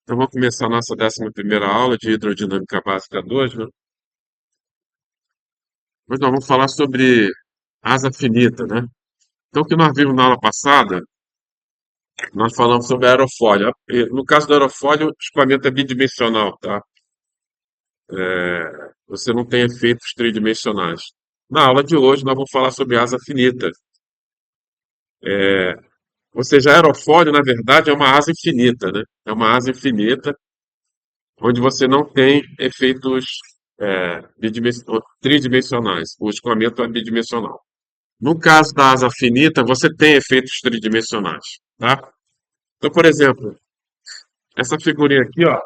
Então, vamos começar a nossa 11ª aula de Hidrodinâmica Básica 2, né? Hoje nós vamos falar sobre asa finita, né? Então, o que nós vimos na aula passada, nós falamos sobre aerofólio. No caso do aerofólio, o escoamento é bidimensional, tá? Você não tem efeitos tridimensionais. Na aula de hoje, nós vamos falar sobre asa finita. Ou seja, aerofólio, na verdade, é uma asa infinita, né? É uma asa infinita onde você não tem efeitos tridimensionais. O escoamento é bidimensional. No caso da asa finita, você tem efeitos tridimensionais, tá? Então, por exemplo, essa figurinha aqui, ó,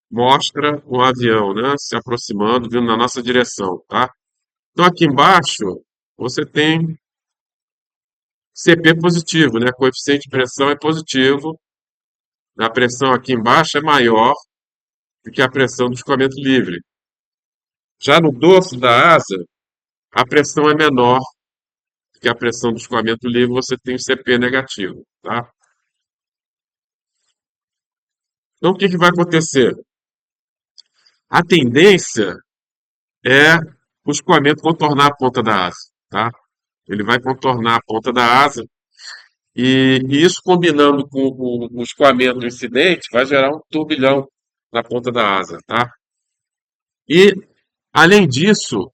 mostra o avião, né, se aproximando, vindo na nossa direção, tá? Então, aqui embaixo, você tem CP positivo, né? Coeficiente de pressão é positivo. A pressão aqui embaixo é maior do que a pressão do escoamento livre. Já no dorso da asa, a pressão é menor do que a pressão do escoamento livre, você tem CP negativo, tá? Então, o que que vai acontecer? A tendência é o escoamento contornar a ponta da asa, tá? Ele vai contornar a ponta da asa e isso combinando com o escoamento incidente vai gerar um turbilhão na ponta da asa, tá? E, além disso,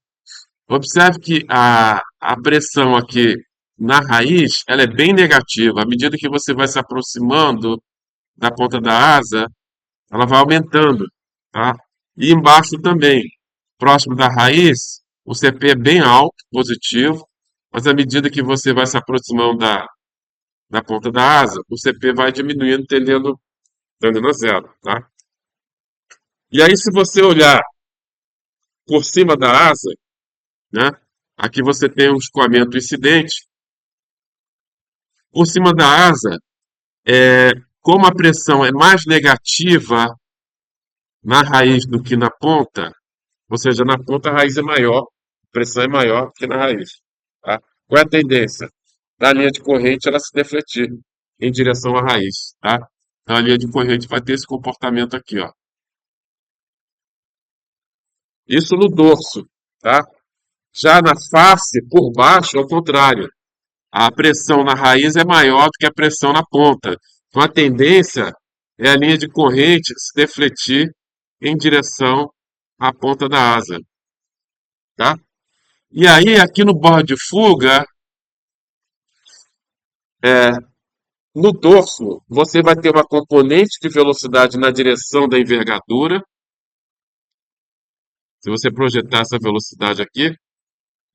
observe que a pressão aqui na raiz, ela é bem negativa. À medida que você vai se aproximando da ponta da asa, ela vai aumentando, tá? E embaixo também, próximo da raiz, o CP é bem alto, positivo, mas à medida que você vai se aproximando da ponta da asa, o CP vai diminuindo, tendendo a zero, tá? E aí, se você olhar por cima da asa, né? Aqui você tem um escoamento incidente. Por cima da asa, como a pressão é mais negativa na raiz do que na ponta, ou seja, na ponta a raiz é maior, a pressão é maior do que na raiz. Tá? Qual é a tendência? Da linha de corrente ela se defletir em direção à raiz. Tá? Então a linha de corrente vai ter esse comportamento aqui. Ó. Isso no dorso. Tá? Já na face, por baixo, é o contrário. A pressão na raiz é maior do que a pressão na ponta. Então a tendência é a linha de corrente se defletir em direção à ponta da asa. Tá? E aí, aqui no bordo de fuga, é, no dorso, você vai ter uma componente de velocidade na direção da envergadura, se você projetar essa velocidade aqui,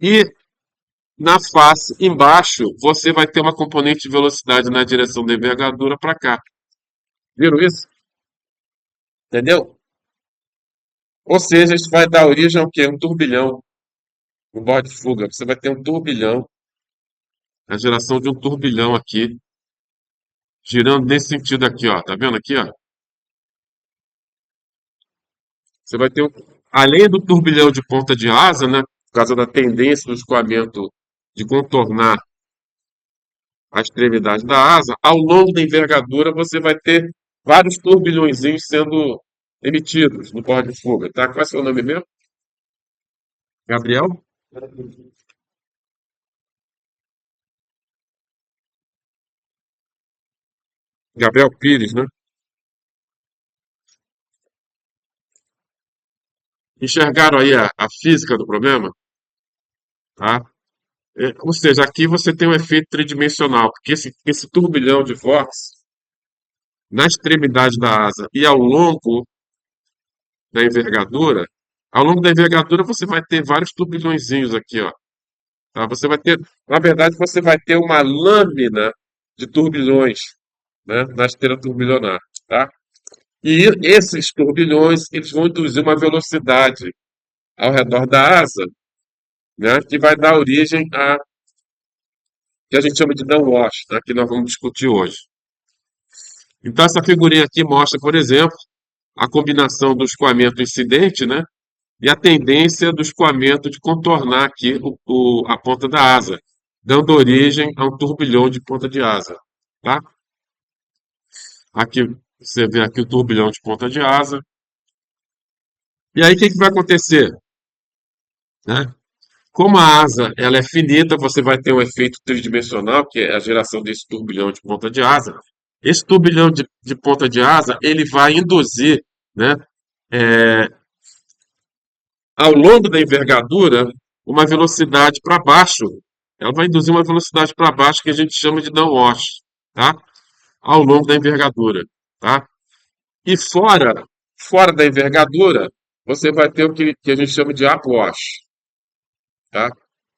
e na face embaixo, você vai ter uma componente de velocidade na direção da envergadura para cá. Viram isso? Entendeu? Ou seja, isso vai dar origem ao quê? Um turbilhão no bordo de fuga. Você vai ter um turbilhão, a geração de um turbilhão aqui, girando nesse sentido aqui, ó. Tá vendo aqui, ó? Você vai ter, além do turbilhão de ponta de asa, né, por causa da tendência do escoamento de contornar a extremidade da asa, ao longo da envergadura você vai ter vários turbilhõezinhos sendo emitidos no bordo de fuga, tá? Qual é o seu nome mesmo? Gabriel? Gabriel Pires, né? Enxergaram aí a física do problema? Tá? Ou seja, aqui você tem um efeito tridimensional, porque esse turbilhão de vórtice na extremidade da asa e ao longo da envergadura você vai ter vários turbilhõezinhos aqui, ó. Tá? Você vai ter, na verdade, você vai ter uma lâmina de turbilhões, né, na esteira turbilionar, tá? E esses turbilhões, eles vão induzir uma velocidade ao redor da asa, né, que vai dar origem a que a gente chama de downwash, tá? Que nós vamos discutir hoje. Então, essa figurinha aqui mostra, por exemplo, a combinação do escoamento incidente, né, e a tendência do escoamento de contornar aqui a ponta da asa, dando origem a um turbilhão de ponta de asa. Tá? Aqui Você vê aqui o turbilhão de ponta de asa. E aí, o que que vai acontecer? Né? Como a asa ela é finita, você vai ter um efeito tridimensional, que é a geração desse turbilhão de ponta de asa. Esse turbilhão de ponta de asa, ele vai induzir, né, ao longo da envergadura, uma velocidade para baixo. Ela vai induzir uma velocidade para baixo que a gente chama de downwash, tá? Ao longo da envergadura, tá? E fora da envergadura, você vai ter o que a gente chama de upwash, tá?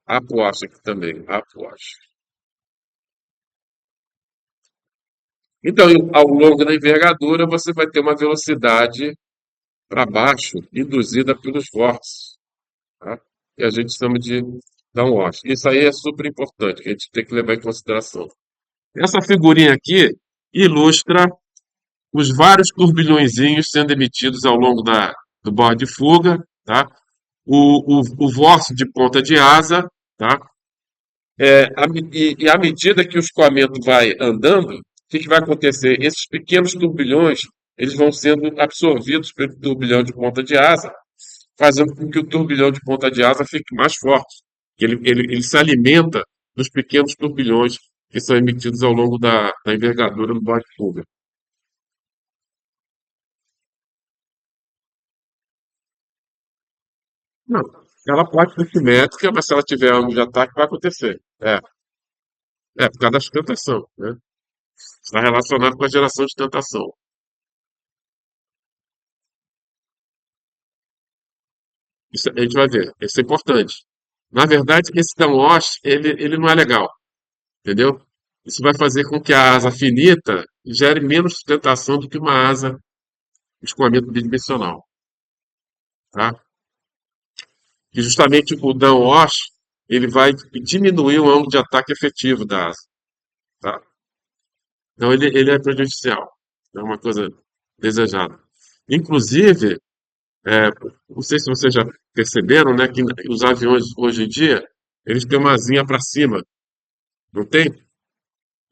Upwash aqui também, upwash. Então, ao longo da envergadura, você vai ter uma velocidade para baixo induzida pelos vórtices, tá? Que a gente chama de downwash. Isso aí é super importante, que a gente tem que levar em consideração. Essa figurinha aqui ilustra os vários turbilhõezinhos sendo emitidos ao longo do bordo de fuga, tá? O vórtice de ponta de asa, tá? E à medida que o escoamento vai andando, o que que vai acontecer? Esses pequenos turbilhões, eles vão sendo absorvidos pelo turbilhão de ponta de asa, fazendo com que o turbilhão de ponta de asa fique mais forte. Ele se alimenta dos pequenos turbilhões que são emitidos ao longo da envergadura do bode de fuga. Não, ela pode ser simétrica, mas se ela tiver ângulo de ataque, vai acontecer. Por causa da sustentação, né? Está relacionado com a geração de tentação. Isso a gente vai ver. Isso é importante. Na verdade, esse downwash, ele não é legal, entendeu? Isso vai fazer com que a asa finita gere menos sustentação do que uma asa de escoamento bidimensional, tá? E justamente o downwash, ele vai diminuir o ângulo de ataque efetivo da asa, tá? Então ele é prejudicial, é uma coisa desejada. Inclusive, é, não sei se vocês já perceberam, né, que os aviões hoje em dia, eles têm uma asinha para cima, não tem?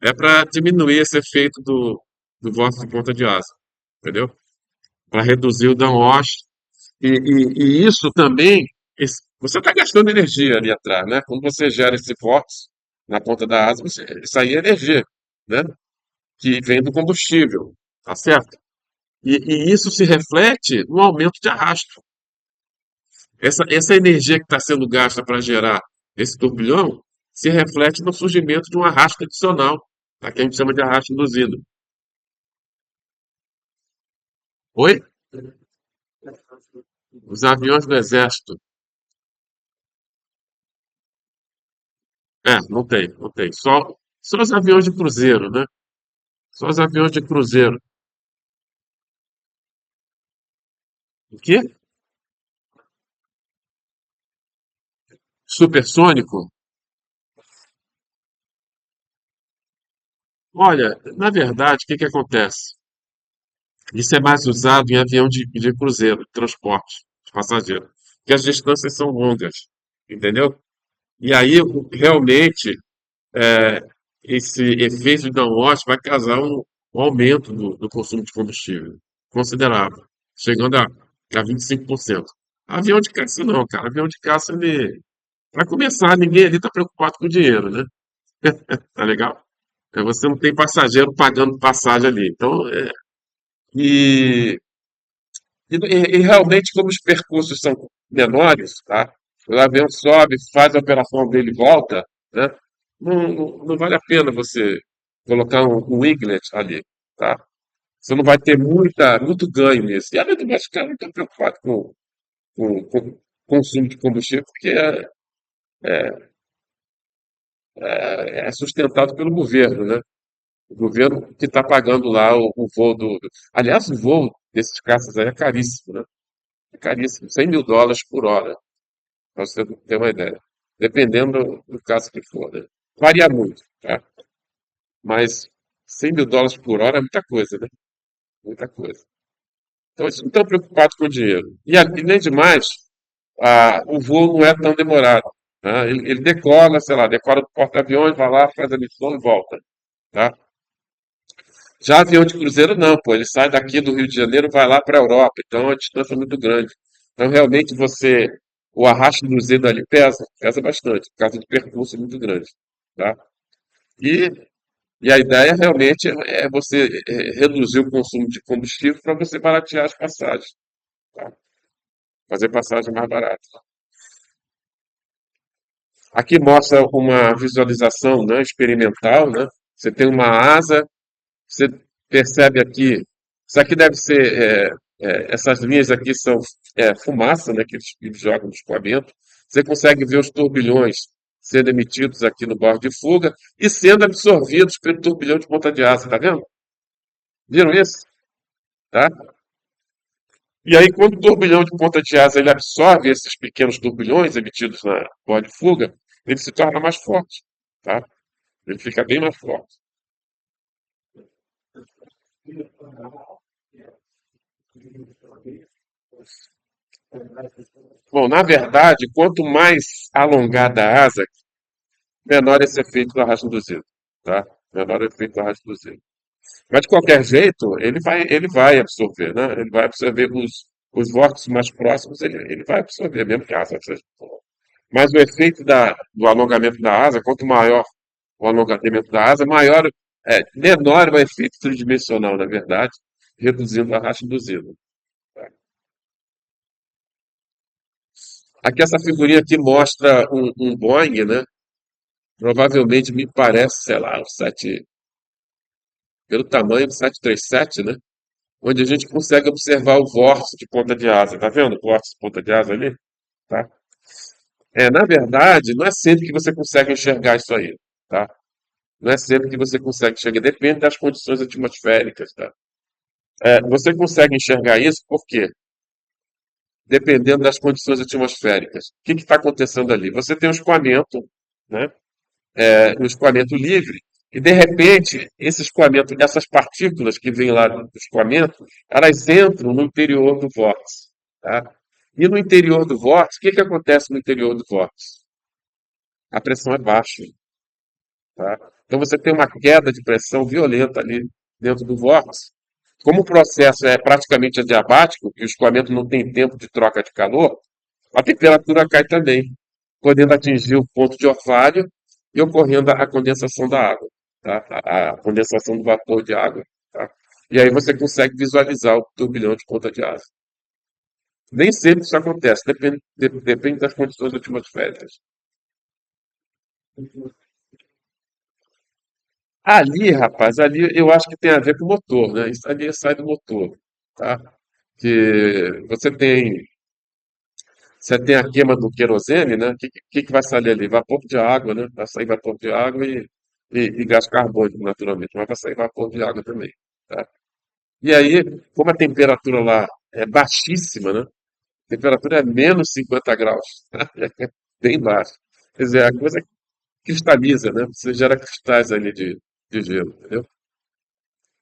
É para diminuir esse efeito do vórtice de ponta de asa, entendeu? Para reduzir o downwash. E isso também, você está gastando energia ali atrás, né? Quando você gera esse vórtice na ponta da asa, isso aí é energia, né? Que vem do combustível, tá certo? E isso se reflete no aumento de arrasto. Essa energia que está sendo gasta para gerar esse turbilhão se reflete no surgimento de um arrasto adicional, tá? Que a gente chama de arrasto induzido. Oi? Os aviões do exército. Não tem, não tem. Só os aviões de cruzeiro, né? Só os aviões de cruzeiro. O quê? Supersônico? Olha, na verdade, o que que acontece? Isso é mais usado em avião de cruzeiro, de transporte de passageiro, porque as distâncias são longas, entendeu? E aí, realmente, é, esse efeito de downwash vai causar um aumento do consumo de combustível considerável, chegando a 25%. Avião de caça não, cara. Avião de caça, ele, para começar, ninguém ali está preocupado com o dinheiro, né? Tá legal? Você não tem passageiro pagando passagem ali. Então, e, e realmente, como os percursos são menores, tá? O avião sobe, faz a operação dele e volta, né? Não vale a pena você colocar um winglet ali, tá? Você não vai ter muito ganho nisso. E além do mais, o cara não está preocupado com consumo de combustível, porque é sustentado pelo governo, né? O governo que está pagando lá o voo Aliás, o voo desses caças aí é caríssimo, né? É caríssimo, US$ 100.000 por hora, para você ter uma ideia. Dependendo do caso que for, né? Varia muito, tá? Mas US$ 100.000 por hora é muita coisa, né? Muita coisa. Então, eles não estão preocupados com o dinheiro. E nem demais, o voo não é tão demorado. Né? Ele decola, sei lá, decola do porta-aviões, vai lá, faz a missão e volta. Tá? Já avião de cruzeiro não, pô, ele sai daqui do Rio de Janeiro, vai lá para a Europa, então a distância é muito grande. Então realmente o arrasto do Z ali pesa bastante, por causa do percurso muito grande, tá? E, e a ideia realmente é você reduzir o consumo de combustível para você baratear as passagens, tá? Fazer passagem mais barata. Aqui mostra uma visualização, né, experimental, né? Você tem uma asa. Você percebe aqui, isso aqui deve ser, essas linhas aqui são fumaça, né, que eles jogam no escoamento. Você consegue ver os turbilhões sendo emitidos aqui no bordo de fuga e sendo absorvidos pelo turbilhão de ponta de asa, tá vendo? Viram isso? Tá? E aí, quando o turbilhão de ponta de asa ele absorve esses pequenos turbilhões emitidos na bordo de fuga, ele se torna mais forte, tá? Ele fica bem mais forte. Bom, na verdade, quanto mais alongada a asa, menor esse efeito do arrasto induzido, tá? Menor o efeito do arrasto induzido. Mas de qualquer jeito, ele vai absorver, né? Ele vai absorver os vórtices mais próximos, ele vai absorver, mesmo que a asa seja. Mas o efeito do alongamento da asa, quanto maior o alongamento da asa, menor é o efeito tridimensional, na verdade, reduzindo o arrasto induzido. Tá? Aqui essa figurinha aqui mostra um Boeing, né? Provavelmente me parece, sei lá, pelo tamanho do 737, né? Onde a gente consegue observar o vórtice de ponta de asa. Tá vendo o vórtice de ponta de asa ali? Tá? Na verdade, não é sempre que você consegue enxergar isso aí, tá? Não é sempre que você consegue enxergar, depende das condições atmosféricas, tá? Você consegue enxergar isso por quê? Dependendo das condições atmosféricas. O que está acontecendo ali? Você tem um escoamento, né? Um escoamento livre, e de repente, esse escoamento, essas partículas que vêm lá do escoamento, elas entram no interior do vórtice. Tá? E no interior do vórtice, o que acontece no interior do vórtice? A pressão é baixa. Tá? Então você tem uma queda de pressão violenta ali dentro do vórtice. Como o processo é praticamente adiabático, e o escoamento não tem tempo de troca de calor, a temperatura cai também, podendo atingir o ponto de orvalho e ocorrendo a condensação da água, tá? A condensação do vapor de água, tá? E aí você consegue visualizar o turbilhão de ponta de asa. Nem sempre isso acontece, depende das condições atmosféricas. Ali, rapaz, ali eu acho que tem a ver com o motor, né? Isso ali sai do motor, tá? Que você tem a queima do querosene, né? O que vai sair ali? Vapor de água, né? Vai sair vapor de água e gás carbônico, naturalmente, mas vai sair vapor de água também, tá? E aí, como a temperatura lá é baixíssima, né? A temperatura é menos 50 graus, bem baixa. Quer dizer, a coisa cristaliza, né? Você gera cristais ali de gelo, entendeu?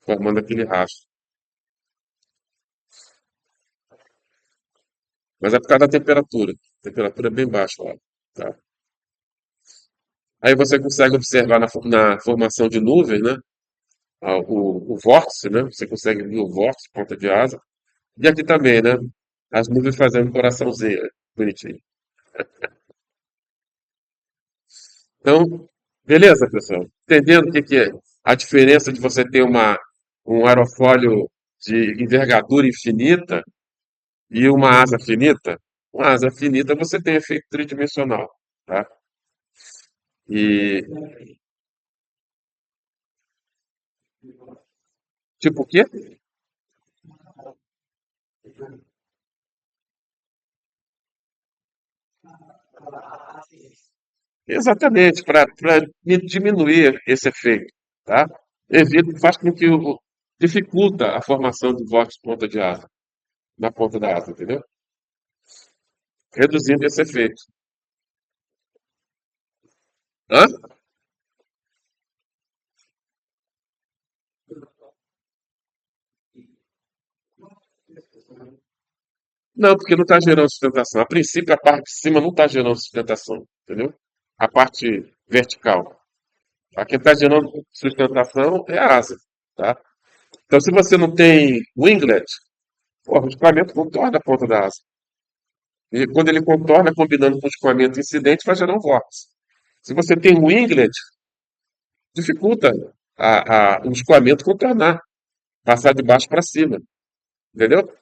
Formando aquele rastro. Mas é por causa da temperatura. A temperatura é bem baixa lá, tá? Aí você consegue observar na formação de nuvens, né? O vórtice, né? Você consegue ver o vórtice, ponta de asa. E aqui também, né? As nuvens fazendo um coraçãozinho, né? Bonitinho. Então, beleza, pessoal? Entendendo o que é a diferença de você ter um aerofólio de envergadura infinita e uma asa finita? Uma asa finita você tem efeito tridimensional, tá? E tipo o quê? Exatamente, para diminuir esse efeito, tá? Faz com que dificulta a formação do vórtice ponta de asa, na ponta da asa, entendeu? Reduzindo esse efeito. Hã? Não, porque não está gerando sustentação. A princípio, a parte de cima não está gerando sustentação, entendeu? A parte vertical. A que está gerando sustentação é a asa, tá? Então, se você não tem winglet, pô, o escoamento contorna a ponta da asa. E quando ele contorna, combinando com o escoamento incidente, vai gerar um vórtice. Se você tem winglet, dificulta o escoamento contornar, passar de baixo para cima, entendeu?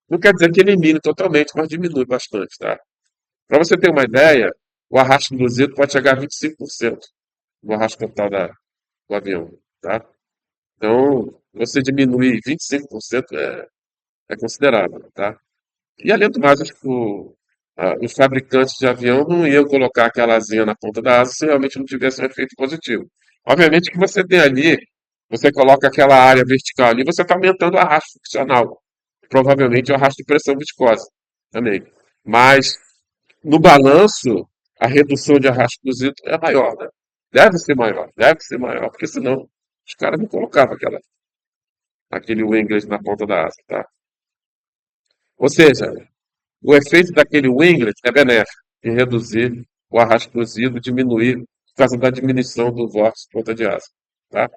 Não quer dizer que elimine totalmente, mas diminui bastante, tá? Para você ter uma ideia, o arrasto induzido pode chegar a 25% do arrasto total do avião, tá? Então, você diminuir 25% é considerável, tá? E além do mais, os fabricantes de avião não iam colocar aquela asinha na ponta da asa se realmente não tivesse um efeito positivo. Obviamente que você tem ali, você coloca aquela área vertical ali, você está aumentando o arrasto friccional. Provavelmente o arrasto de pressão viscosa também. Mas, no balanço, a redução de arrasto induzido é maior, né? Deve ser maior, porque senão os caras não colocavam aquele winglet na ponta da asa, tá? Ou seja, o efeito daquele winglet é benéfico em reduzir o arrasto induzido, diminuir por causa da diminuição do vórtice ponta de asa, tá?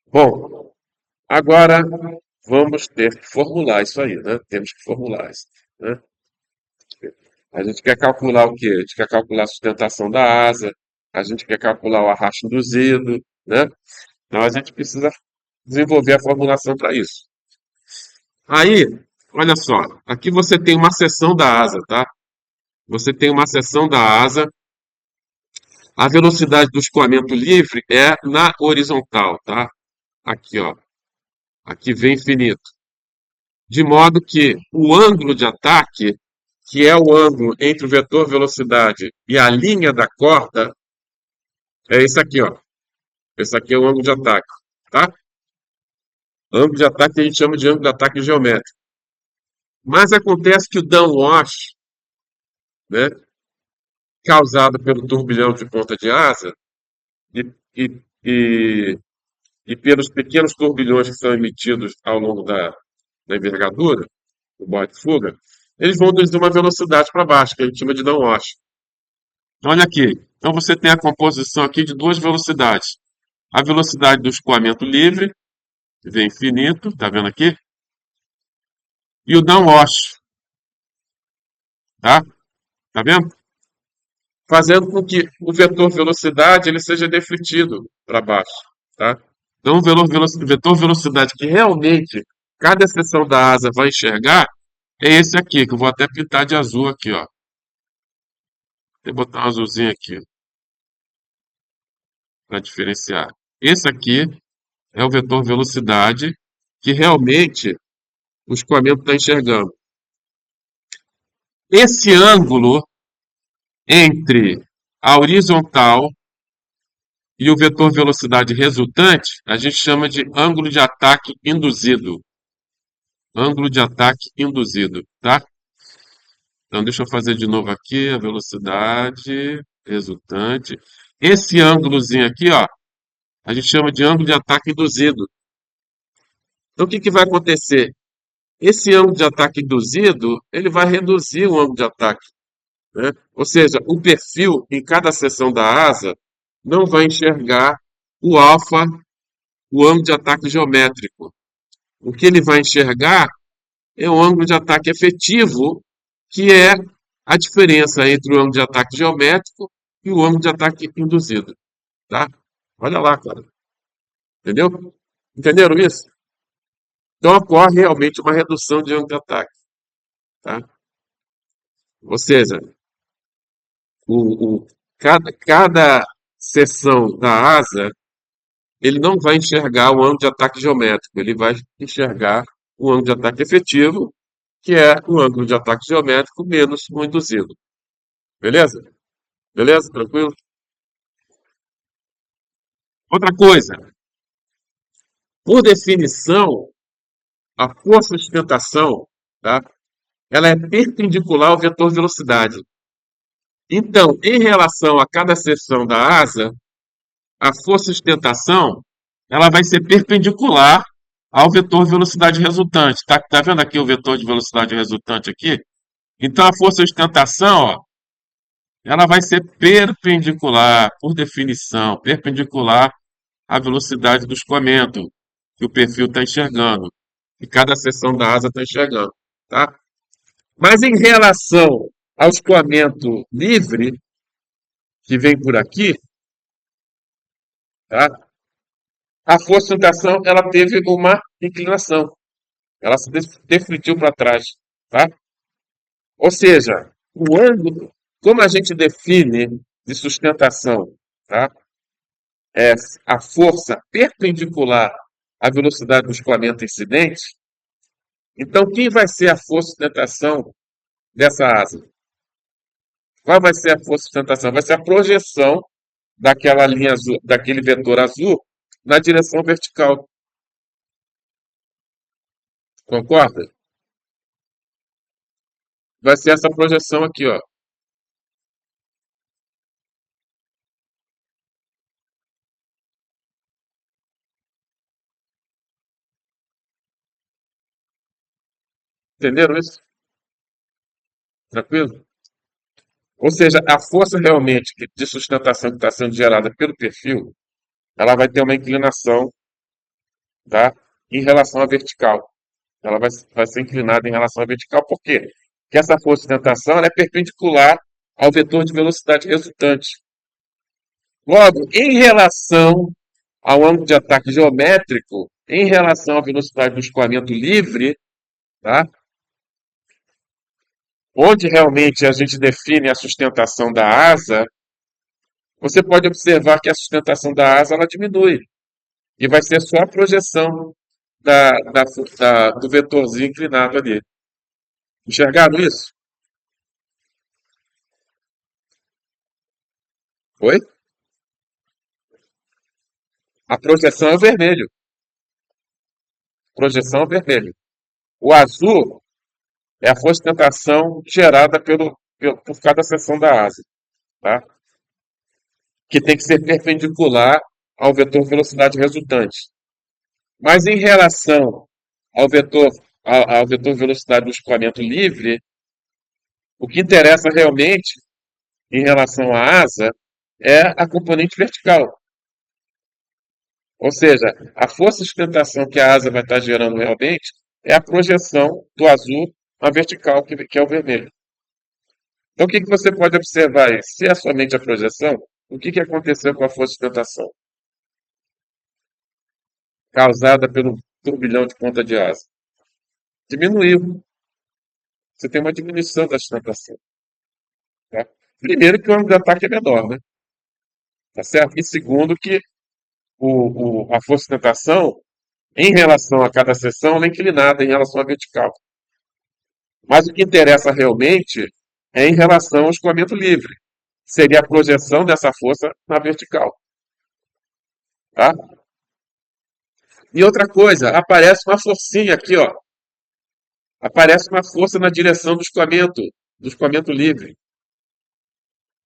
Bom, agora vamos ter que formular isso aí, né? Temos que formular isso, né? A gente quer calcular o quê? A gente quer calcular a sustentação da asa, a gente quer calcular o arrasto induzido, né? Então a gente precisa desenvolver a formulação para isso. Aí, olha só, aqui você tem uma seção da asa, tá? Você tem uma seção da asa. A velocidade do escoamento livre é na horizontal, tá? Aqui, ó. Aqui vem infinito. De modo que o ângulo de ataque, que é o ângulo entre o vetor velocidade e a linha da corda, é esse aqui, ó. Esse aqui é o ângulo de ataque, tá? Ângulo de ataque a gente chama de ângulo de ataque geométrico. Mas acontece que o downwash, né, causado pelo turbilhão de ponta de asa e, e, e, e pelos pequenos turbilhões que são emitidos ao longo da envergadura, o boy de fuga, eles vão de uma velocidade para baixo, que a gente chama de downwash. Olha aqui. Então você tem a composição aqui de duas velocidades. A velocidade do escoamento livre, que vem infinito, tá vendo aqui? E o downwash, tá? Tá vendo? Fazendo com que o vetor velocidade ele seja defletido para baixo, tá? Então o vetor velocidade que realmente cada seção da asa vai enxergar é esse aqui, que eu vou até pintar de azul aqui, ó. Vou botar um azulzinho aqui para diferenciar. Esse aqui é o vetor velocidade que realmente o escoamento está enxergando. Esse ângulo entre a horizontal e o vetor velocidade resultante, a gente chama de ângulo de ataque induzido. Ângulo de ataque induzido, tá? Então, deixa eu fazer de novo aqui a velocidade resultante. Esse ângulozinho aqui, ó, a gente chama de ângulo de ataque induzido. Então, o que que vai acontecer? Esse ângulo de ataque induzido, ele vai reduzir o ângulo de ataque, né? Ou seja, o perfil em cada seção da asa não vai enxergar o alfa, o ângulo de ataque geométrico. O que ele vai enxergar é o ângulo de ataque efetivo, que é a diferença entre o ângulo de ataque geométrico e o ângulo de ataque induzido, tá? Olha lá, cara. Entendeu? Entenderam isso? Então ocorre realmente uma redução de ângulo de ataque, tá? Ou seja, cada seção da asa, ele não vai enxergar o ângulo de ataque geométrico, ele vai enxergar o ângulo de ataque efetivo, que é o ângulo de ataque geométrico menos o induzido. Beleza? Beleza? Tranquilo? Outra coisa, por definição, a força de sustentação, tá? Ela é perpendicular ao vetor velocidade. Então, em relação a cada seção da asa, a força de sustentação ela vai ser perpendicular ao vetor de velocidade resultante. Tá vendo aqui o vetor de velocidade resultante aqui? Então a força de sustentação, ó, ela vai ser perpendicular, por definição, perpendicular a velocidade do escoamento que o perfil está enxergando, que cada seção da asa está enxergando, tá? Mas em relação ao escoamento livre, que vem por aqui, tá? A força de sustentação ela teve uma inclinação, ela se defletiu para trás, tá? Ou seja, o ângulo, como a gente define de sustentação, tá? É a força perpendicular à velocidade do escoamento incidente. Então, quem vai ser a força de sustentação dessa asa? Qual vai ser a força de sustentação? Vai ser a projeção daquela linha azul, daquele vetor azul na direção vertical. Concorda? Vai ser essa projeção aqui, ó. Entenderam isso? Tranquilo? Ou seja, a força realmente de sustentação que está sendo gerada pelo perfil, ela vai ter uma inclinação, tá? Em relação à vertical. Ela vai ser inclinada em relação à vertical. Por quê? Porque essa força de sustentação ela é perpendicular ao vetor de velocidade resultante. Logo, em relação ao ângulo de ataque geométrico, em relação à velocidade do escoamento livre, tá? Onde realmente a gente define a sustentação da asa, você pode observar que a sustentação da asa ela diminui. E vai ser só a projeção do vetorzinho inclinado ali. Enxergaram isso? Oi? A projeção é o vermelho. Projeção é o vermelho. O azul é a força de tentação gerada por cada seção da asa, tá? Que tem que ser perpendicular ao vetor velocidade resultante. Mas em relação ao vetor, ao vetor velocidade do escoamento livre, o que interessa realmente em relação à asa é a componente vertical. Ou seja, a força de sustentação que a asa vai estar gerando realmente é a projeção do azul na vertical, que é o vermelho. Então, o que você pode observar aí? Se é somente a projeção, o que aconteceu com a força de sustentação? Causada pelo turbilhão de ponta de asa. Diminuiu. Você tem uma diminuição da sustentação. Tá? Primeiro que o ângulo de ataque é menor, né? Tá certo? E segundo que a força de sustentação, em relação a cada seção, ela é inclinada em relação à vertical. Mas o que interessa realmente é em relação ao escoamento livre. Seria a projeção dessa força na vertical. Tá? E outra coisa, aparece uma forcinha aqui, ó. Aparece uma força na direção do escoamento livre.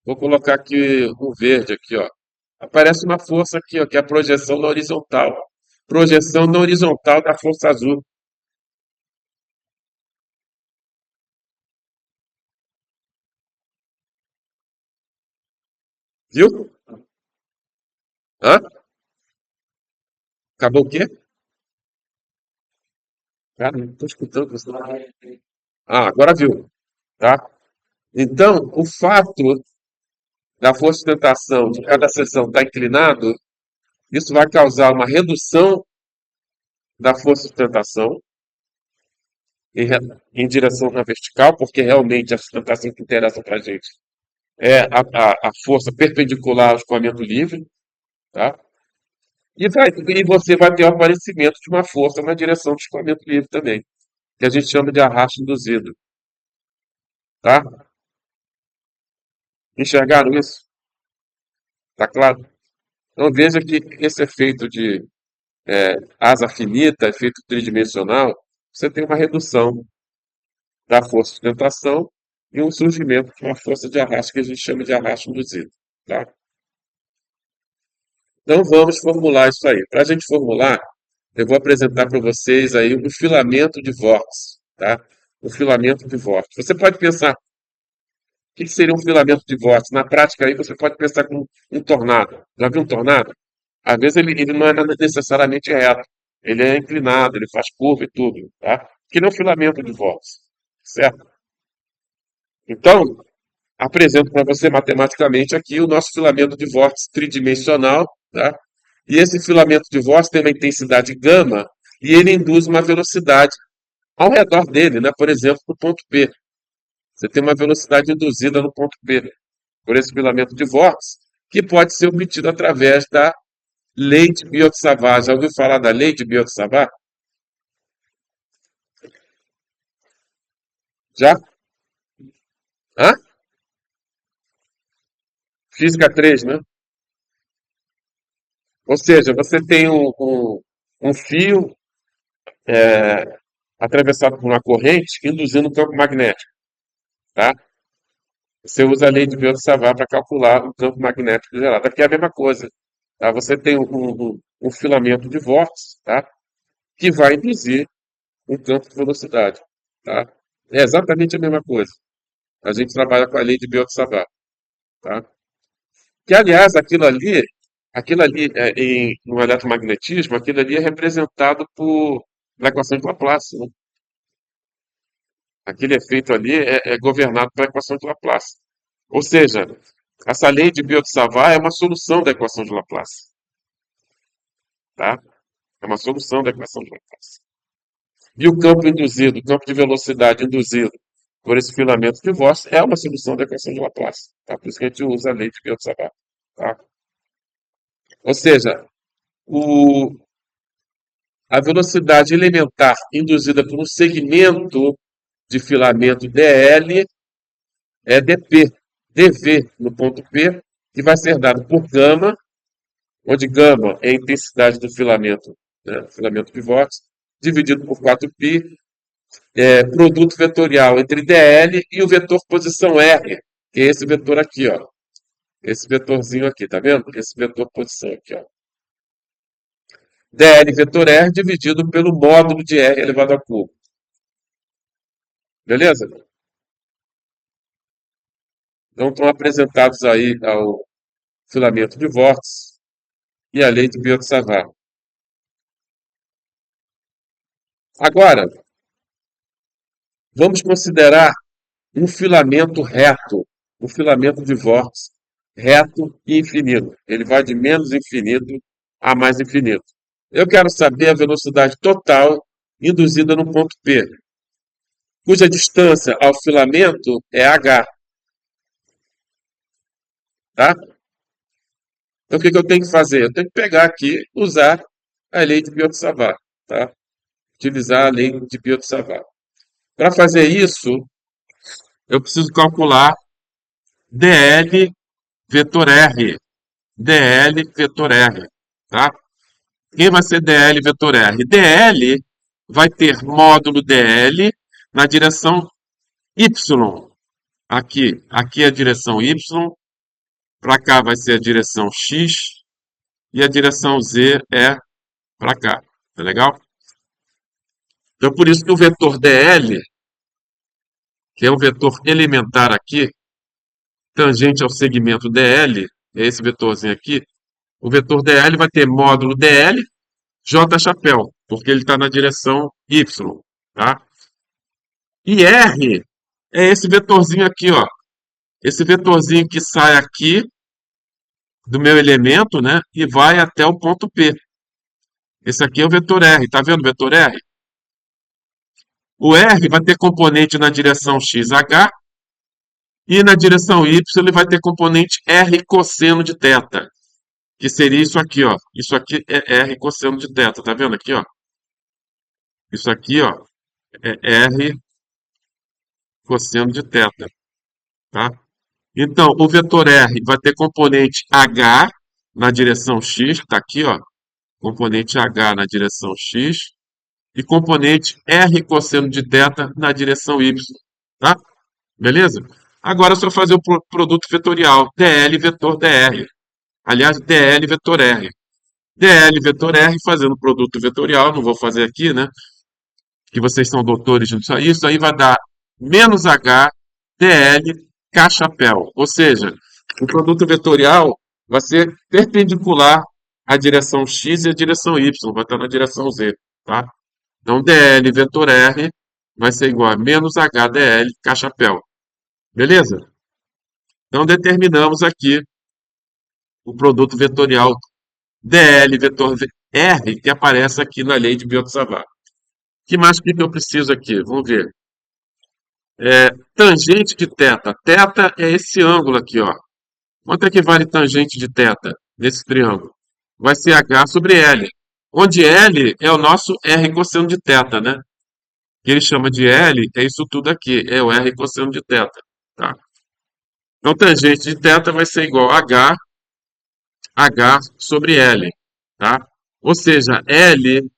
Vou colocar aqui um verde aqui, ó. Aparece uma força aqui, ó, que é a projeção na horizontal. Projeção na horizontal da força azul. Viu? Hã? Acabou o quê? Cara, não estou escutando você. Ah, agora viu, tá? Então, o fato da força de sustentação de cada seção estar inclinado, isso vai causar uma redução da força de sustentação em direção na vertical, porque realmente a sustentação que interessa para a gente é a força perpendicular ao escoamento livre, tá? E você vai ter o aparecimento de uma força na direção do escoamento livre também, que a gente chama de arrasto induzido, tá? Enxergaram isso? Tá claro? Então veja que esse efeito de asa finita, efeito tridimensional, você tem uma redução da força de sustentação e um surgimento de uma força de arrasto que a gente chama de arrasto induzido, tá? Então vamos formular isso aí. Para a gente formular, eu vou apresentar para vocês aí o filamento de vórtice, tá? O filamento de vórtice. Você pode pensar, o que seria um filamento de vórtice? Na prática aí você pode pensar com um tornado. Já viu um tornado? Às vezes ele não é necessariamente reto. Ele é inclinado, ele faz curva e tudo, tá? Que nem um filamento de vórtice, certo? Então, apresento para você matematicamente aqui o nosso filamento de vórtice tridimensional, tá? E esse filamento de vórtice tem uma intensidade gama e ele induz uma velocidade ao redor dele, né? Por exemplo, no ponto P. Você tem uma velocidade induzida no ponto P por esse filamento de vórtice, que pode ser obtido através da lei de Biot-Savart. Já ouviu falar da lei de Biot-Savart? Já? Hã? Física 3, né? Ou seja, você tem um fio atravessado por uma corrente induzindo um campo magnético, tá? Você usa a lei de Biot-Savart para calcular o campo magnético gerado. Aqui é a mesma coisa, tá? Você tem um filamento de vórtice, tá? Que vai induzir um campo de velocidade, tá? É exatamente a mesma coisa. A gente trabalha com a lei de Biot-Savart, tá? Que, aliás, aquilo ali no eletromagnetismo, aquilo ali é representado pela equação de Laplace, né? Aquele efeito ali é governado pela equação de Laplace. Ou seja, essa lei de Biot-Savart é uma solução da equação de Laplace, tá? É uma solução da equação de Laplace. E o campo induzido, o campo de velocidade induzido por esse filamento de Vos é uma solução da equação de Laplace, tá? Por isso que a gente usa a lei de Biot-Savart, tá? Ou seja, o, a velocidade elementar induzida por um segmento de filamento dl é dp, dv no ponto P, que vai ser dado por gama, onde gama é a intensidade do filamento, né, filamento de vórtice, dividido por 4π, produto vetorial entre dl e o vetor posição r, que é esse vetor aqui, ó. Esse vetorzinho aqui, tá vendo? Esse vetor posição aqui, ó. dl vetor r dividido pelo módulo de r elevado ao cubo. Beleza? Então estão apresentados aí ao filamento de vórtice e a lei de Biot-Savart. Agora, vamos considerar um filamento reto, um filamento de vórtice reto e infinito. Ele vai de menos infinito a mais infinito. Eu quero saber a velocidade total induzida no ponto P, cuja distância ao filamento é h, tá? Então, o que eu tenho que fazer? Eu tenho que pegar aqui, usar a lei de Biot-Savart, tá? Utilizar a lei de Biot-Savart. Para fazer isso, eu preciso calcular dl vetor r. dl vetor r, tá? Quem vai ser dl vetor r? dl vai ter módulo dl na direção y. Aqui é a direção y, para cá vai ser a direção x e a direção z é para cá. Tá legal? Então, por isso que o vetor dl, que é o vetor elementar aqui, tangente ao segmento dl, é esse vetorzinho aqui, o vetor dl vai ter módulo dl, j chapéu, porque ele está na direção y, tá? E r é esse vetorzinho aqui, ó. Esse vetorzinho que sai aqui do meu elemento, né, e vai até o ponto P. Esse aqui é o vetor r, tá vendo o vetor r? O r vai ter componente na direção xh e na direção y ele vai ter componente r cosseno de θ, que seria isso aqui, ó. Isso aqui é r cosseno de θ, tá vendo aqui, ó? Isso aqui, ó, é r cosseno de θ, tá? Então, o vetor r vai ter componente h na direção x, tá aqui, ó. Componente h na direção x e componente r cosseno de θ na direção y, tá? Beleza? Agora é só fazer o produto vetorial, dl vetor dr. Aliás, dl vetor r. dl vetor r fazendo o produto vetorial, não vou fazer aqui, né? Que vocês são doutores nisso aí. Isso aí vai dar menos h dl k chapéu. Ou seja, o produto vetorial vai ser perpendicular a direção x e a direção y, vai estar na direção z, tá? Então, dl vetor r vai ser igual a menos hdl cachapel. Beleza? Então, determinamos aqui o produto vetorial dl vetor r que aparece aqui na lei de Biot-Savart. Que mais que eu preciso aqui? Vamos ver. Tangente de θ. Θ é esse ângulo aqui, ó. Quanto é que vale tangente de θ nesse triângulo? Vai ser H sobre L. Onde L é o nosso R cosseno de θ, né? Que ele chama de L, é isso tudo aqui, é o R cosseno de θ, tá? Então, tangente de θ vai ser igual a H sobre L, tá? Ou seja, L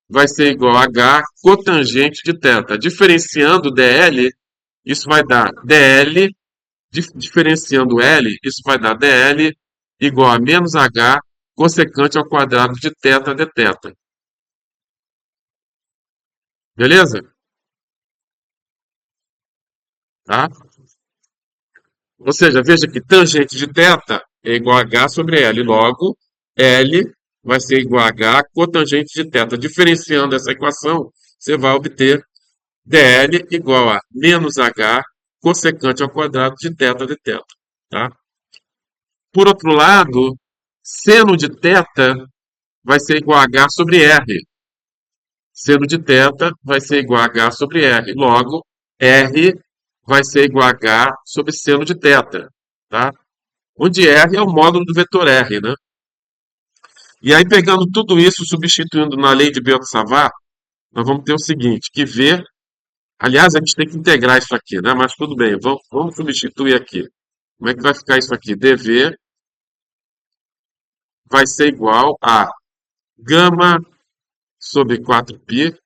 vai ser igual a H cotangente de θ. Diferenciando dl, isso vai dar dl, diferenciando L, isso vai dar dl igual a menos H cossecante ao quadrado de θ dθ. Beleza? Tá? Ou seja, veja que tangente de θ é igual a H sobre L. Logo, L vai ser igual a H cotangente de θ. Diferenciando essa equação, você vai obter dl igual a menos H cossecante ao quadrado de θ dθ. Tá? Por outro lado, seno de θ vai ser igual a H sobre R. Seno de θ vai ser igual a H sobre R. Logo, R vai ser igual a H sobre seno de θ. Tá? Onde R é o módulo do vetor R, né? E aí, pegando tudo isso, substituindo na lei de Biot-Savart, nós vamos ter o seguinte, que V, aliás, a gente tem que integrar isso aqui, né? Mas tudo bem, vamos substituir aqui. Como é que vai ficar isso aqui? dV vai ser igual a gama sobre 4π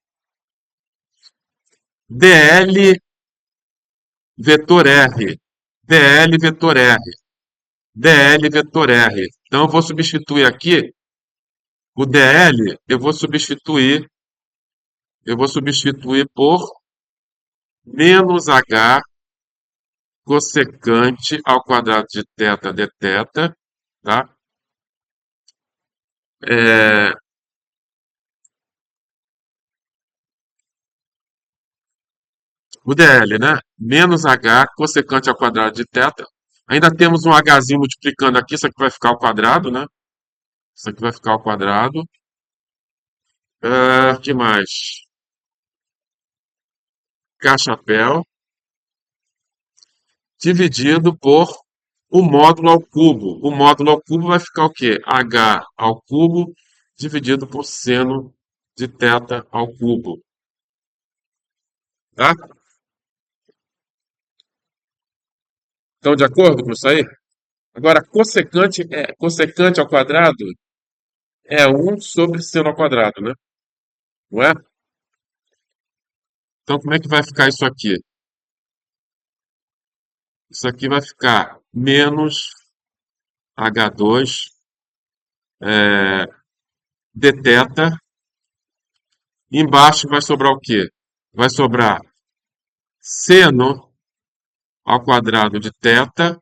dl vetor R, dl vetor R, dl vetor R. Então, eu vou substituir aqui o dl, eu vou substituir por menos H cossecante ao quadrado de θ dθ, tá? É, o dl, né? Menos H cossecante ao quadrado de θ. Ainda temos um Hzinho multiplicando aqui, isso aqui vai ficar ao quadrado, né? Isso aqui vai ficar ao quadrado. Que mais? Cachapel dividido por o módulo ao cubo. O módulo ao cubo vai ficar o quê? H ao cubo dividido por seno de θ ao cubo. Tá? Estão de acordo com isso aí? Agora, cossecante ao quadrado é 1 sobre seno ao quadrado, né? Não é? Então, como é que vai ficar isso aqui? Isso aqui vai ficar menos H2 dθ. Embaixo vai sobrar o quê? Vai sobrar seno ao quadrado de θ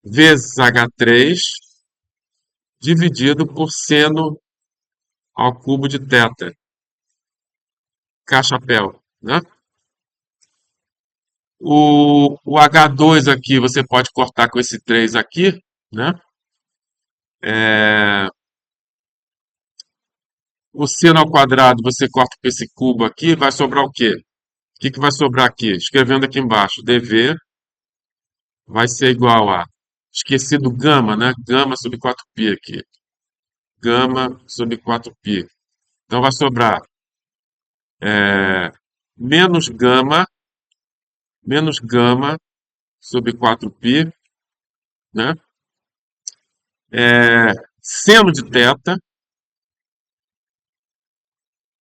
vezes H3 dividido por seno ao cubo de θ. Cachapel, né? O H2 aqui você pode cortar com esse 3 aqui, né? É, o seno ao quadrado você corta com esse cubo aqui, vai sobrar o quê? O que vai sobrar aqui? Escrevendo aqui embaixo, dV vai ser igual a, esqueci do gama, né? Gama sobre 4π aqui. Gama sobre 4π. Então vai sobrar menos gama sobre 4π, né? Seno de θ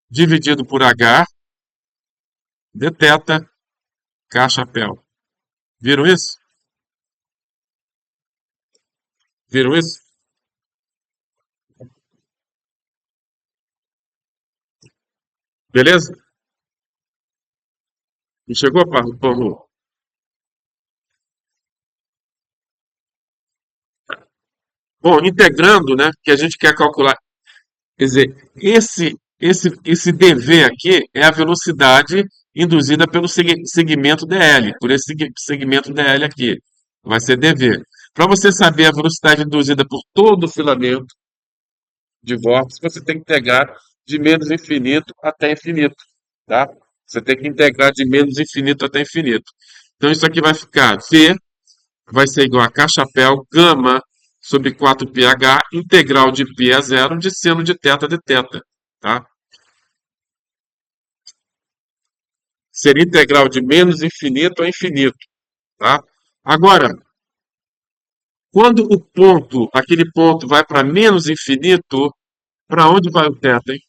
dividido por H dθ cachapel. Viram isso? Viram isso? Beleza? Não chegou, Paulo? Bom, integrando, né, que a gente quer calcular, quer dizer, esse dV aqui é a velocidade induzida pelo segmento dl, por esse segmento dl aqui, vai ser dV. Para você saber a velocidade induzida por todo o filamento de vórtice, você tem que integrar de menos infinito até infinito, tá? Você tem que integrar de menos infinito até infinito. Então isso aqui vai ficar V vai ser igual a K-chapéu gama sobre 4πh integral de π a zero de seno de θ, tá? Seria integral de menos infinito a infinito, tá? Agora, quando o ponto, aquele ponto vai para menos infinito, para onde vai o θ, hein?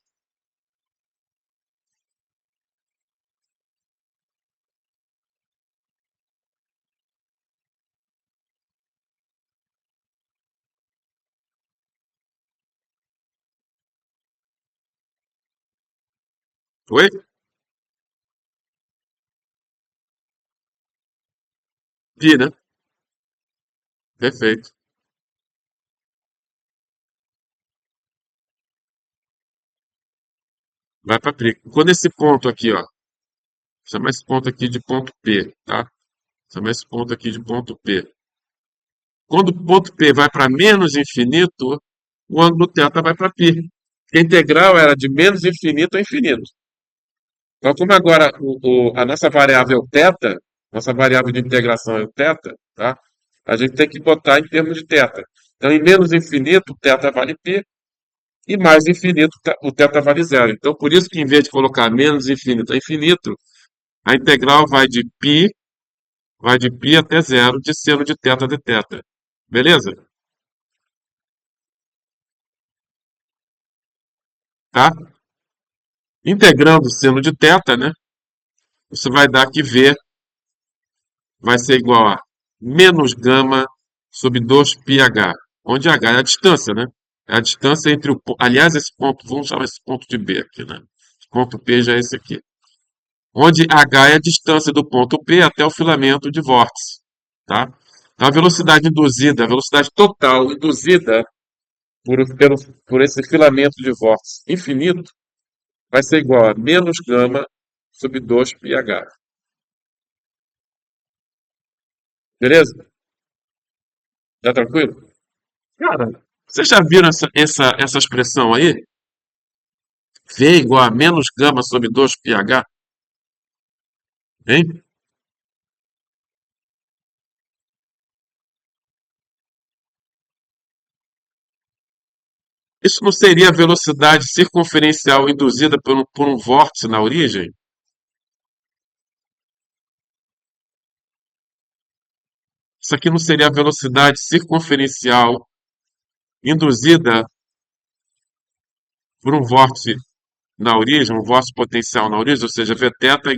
Oi? Pi, né? Perfeito. Vai para Pri. Quando esse ponto aqui, ó, chama esse ponto aqui de ponto P, tá? Chama esse ponto aqui de ponto P. Quando o ponto P vai para menos infinito, o ângulo θ vai para π. Porque a integral era de menos infinito a infinito. Então, como agora a nossa variável θ, nossa variável de integração é o θ, tá? A gente tem que botar em termos de θ. Então, em menos infinito, o θ vale π, e mais infinito, o θ vale zero. Então, por isso que em vez de colocar menos infinito a infinito, a integral vai de π até zero de seno de θ de θ. Beleza? Tá? Integrando o seno de θ, né? Você vai dar que V vai ser igual a menos gama sobre 2πh, onde h é a distância, né? É a distância entre o... Aliás, esse ponto, vamos chamar esse ponto de B aqui, né? O ponto P já é esse aqui. Onde h é a distância do ponto P até o filamento de vórtice, tá? Então, a velocidade induzida, a velocidade total induzida por esse filamento de vórtice infinito vai ser igual a menos gama sobre 2πh. Beleza? Tá tranquilo? Cara, vocês já viram essa expressão aí? V igual a menos gama sobre 2πh? Hein? Isso não seria a velocidade circunferencial induzida por um vórtice na origem? Isso aqui não seria a velocidade circunferencial induzida por um vórtice na origem, um vórtice potencial na origem, ou seja, Vθ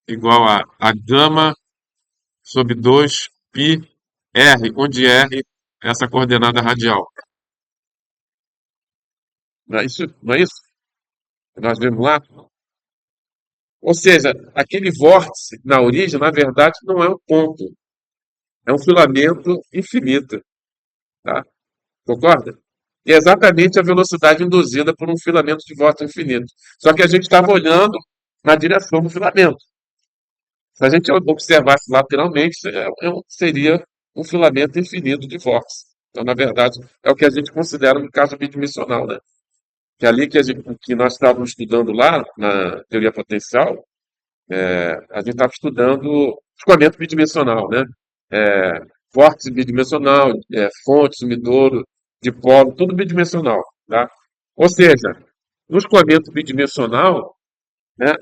igual a gama sobre 2πr, onde R é essa coordenada radial. Não é isso? Não é isso que nós vimos lá? Ou seja, aquele vórtice na origem, na verdade, não é um ponto, é um filamento infinito, tá? Concorda? E é exatamente a velocidade induzida por um filamento de vórtice infinito. Só que a gente estava olhando na direção do filamento. Se a gente observasse lateralmente, seria um filamento infinito de vórtice. Então, na verdade, é o que a gente considera um caso bidimensional, né? Que é ali que nós estávamos estudando lá, na teoria potencial, a gente estava estudando escoamento bidimensional, né? É, vórtice bidimensional, fonte, sumidouro, dipolo, tudo bidimensional, tá? Ou seja, no escoamento bidimensional, né,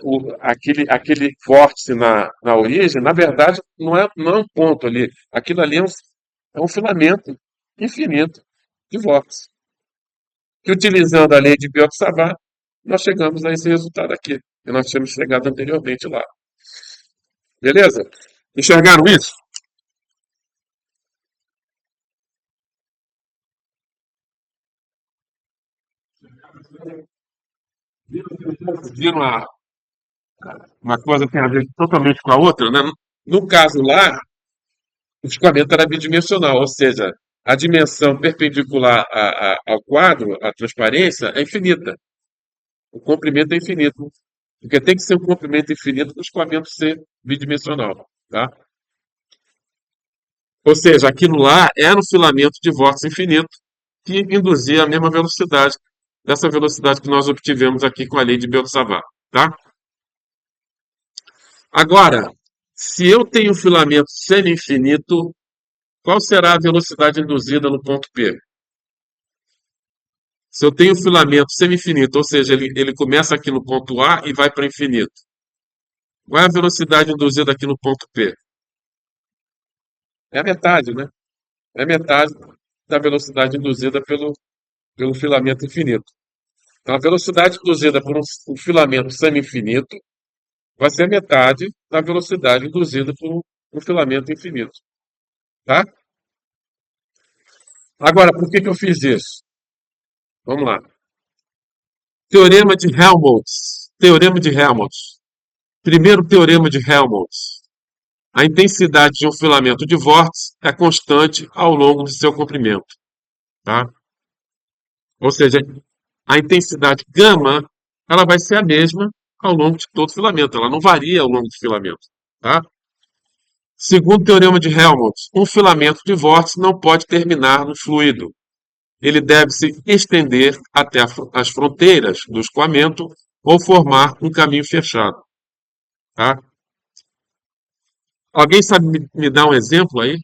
aquele vórtice na origem, na verdade, não é um ponto ali. Aquilo ali é um filamento infinito de vórtice. Que utilizando a lei de Biot-Savart, nós chegamos a esse resultado aqui, que nós tínhamos chegado anteriormente lá. Beleza? Enxergaram isso? Viram uma coisa tem a ver totalmente com a outra, né? No caso lá, o escoamento era bidimensional, ou seja, a dimensão perpendicular ao quadro, a transparência, é infinita. O comprimento é infinito. Porque tem que ser um comprimento infinito para o escoamento ser bidimensional. Tá? Ou seja, aquilo lá era um filamento de vórtice infinito que induzia a mesma velocidade dessa velocidade que nós obtivemos aqui com a lei de Biot-Savart. Tá? Agora, se eu tenho um filamento semi-infinito, qual será a velocidade induzida no ponto P? Se eu tenho um filamento semi-infinito, ou seja, ele começa aqui no ponto A e vai para infinito, qual é a velocidade induzida aqui no ponto P? É a metade, né? É metade da velocidade induzida pelo filamento infinito. Então, a velocidade induzida por um filamento semi-infinito vai ser a metade da velocidade induzida por um filamento infinito. Tá? Agora, por que eu fiz isso? Vamos lá. Teorema de Helmholtz. Teorema de Helmholtz. Primeiro teorema de Helmholtz. A intensidade de um filamento de vórtice é constante ao longo de seu comprimento. Tá? Ou seja, a intensidade gama ela vai ser a mesma ao longo de todo o filamento. Ela não varia ao longo do filamento. Tá? Segundo o teorema de Helmholtz, um filamento de vórtice não pode terminar no fluido. Ele deve se estender até as fronteiras do escoamento ou formar um caminho fechado. Tá? Alguém sabe me dar um exemplo aí?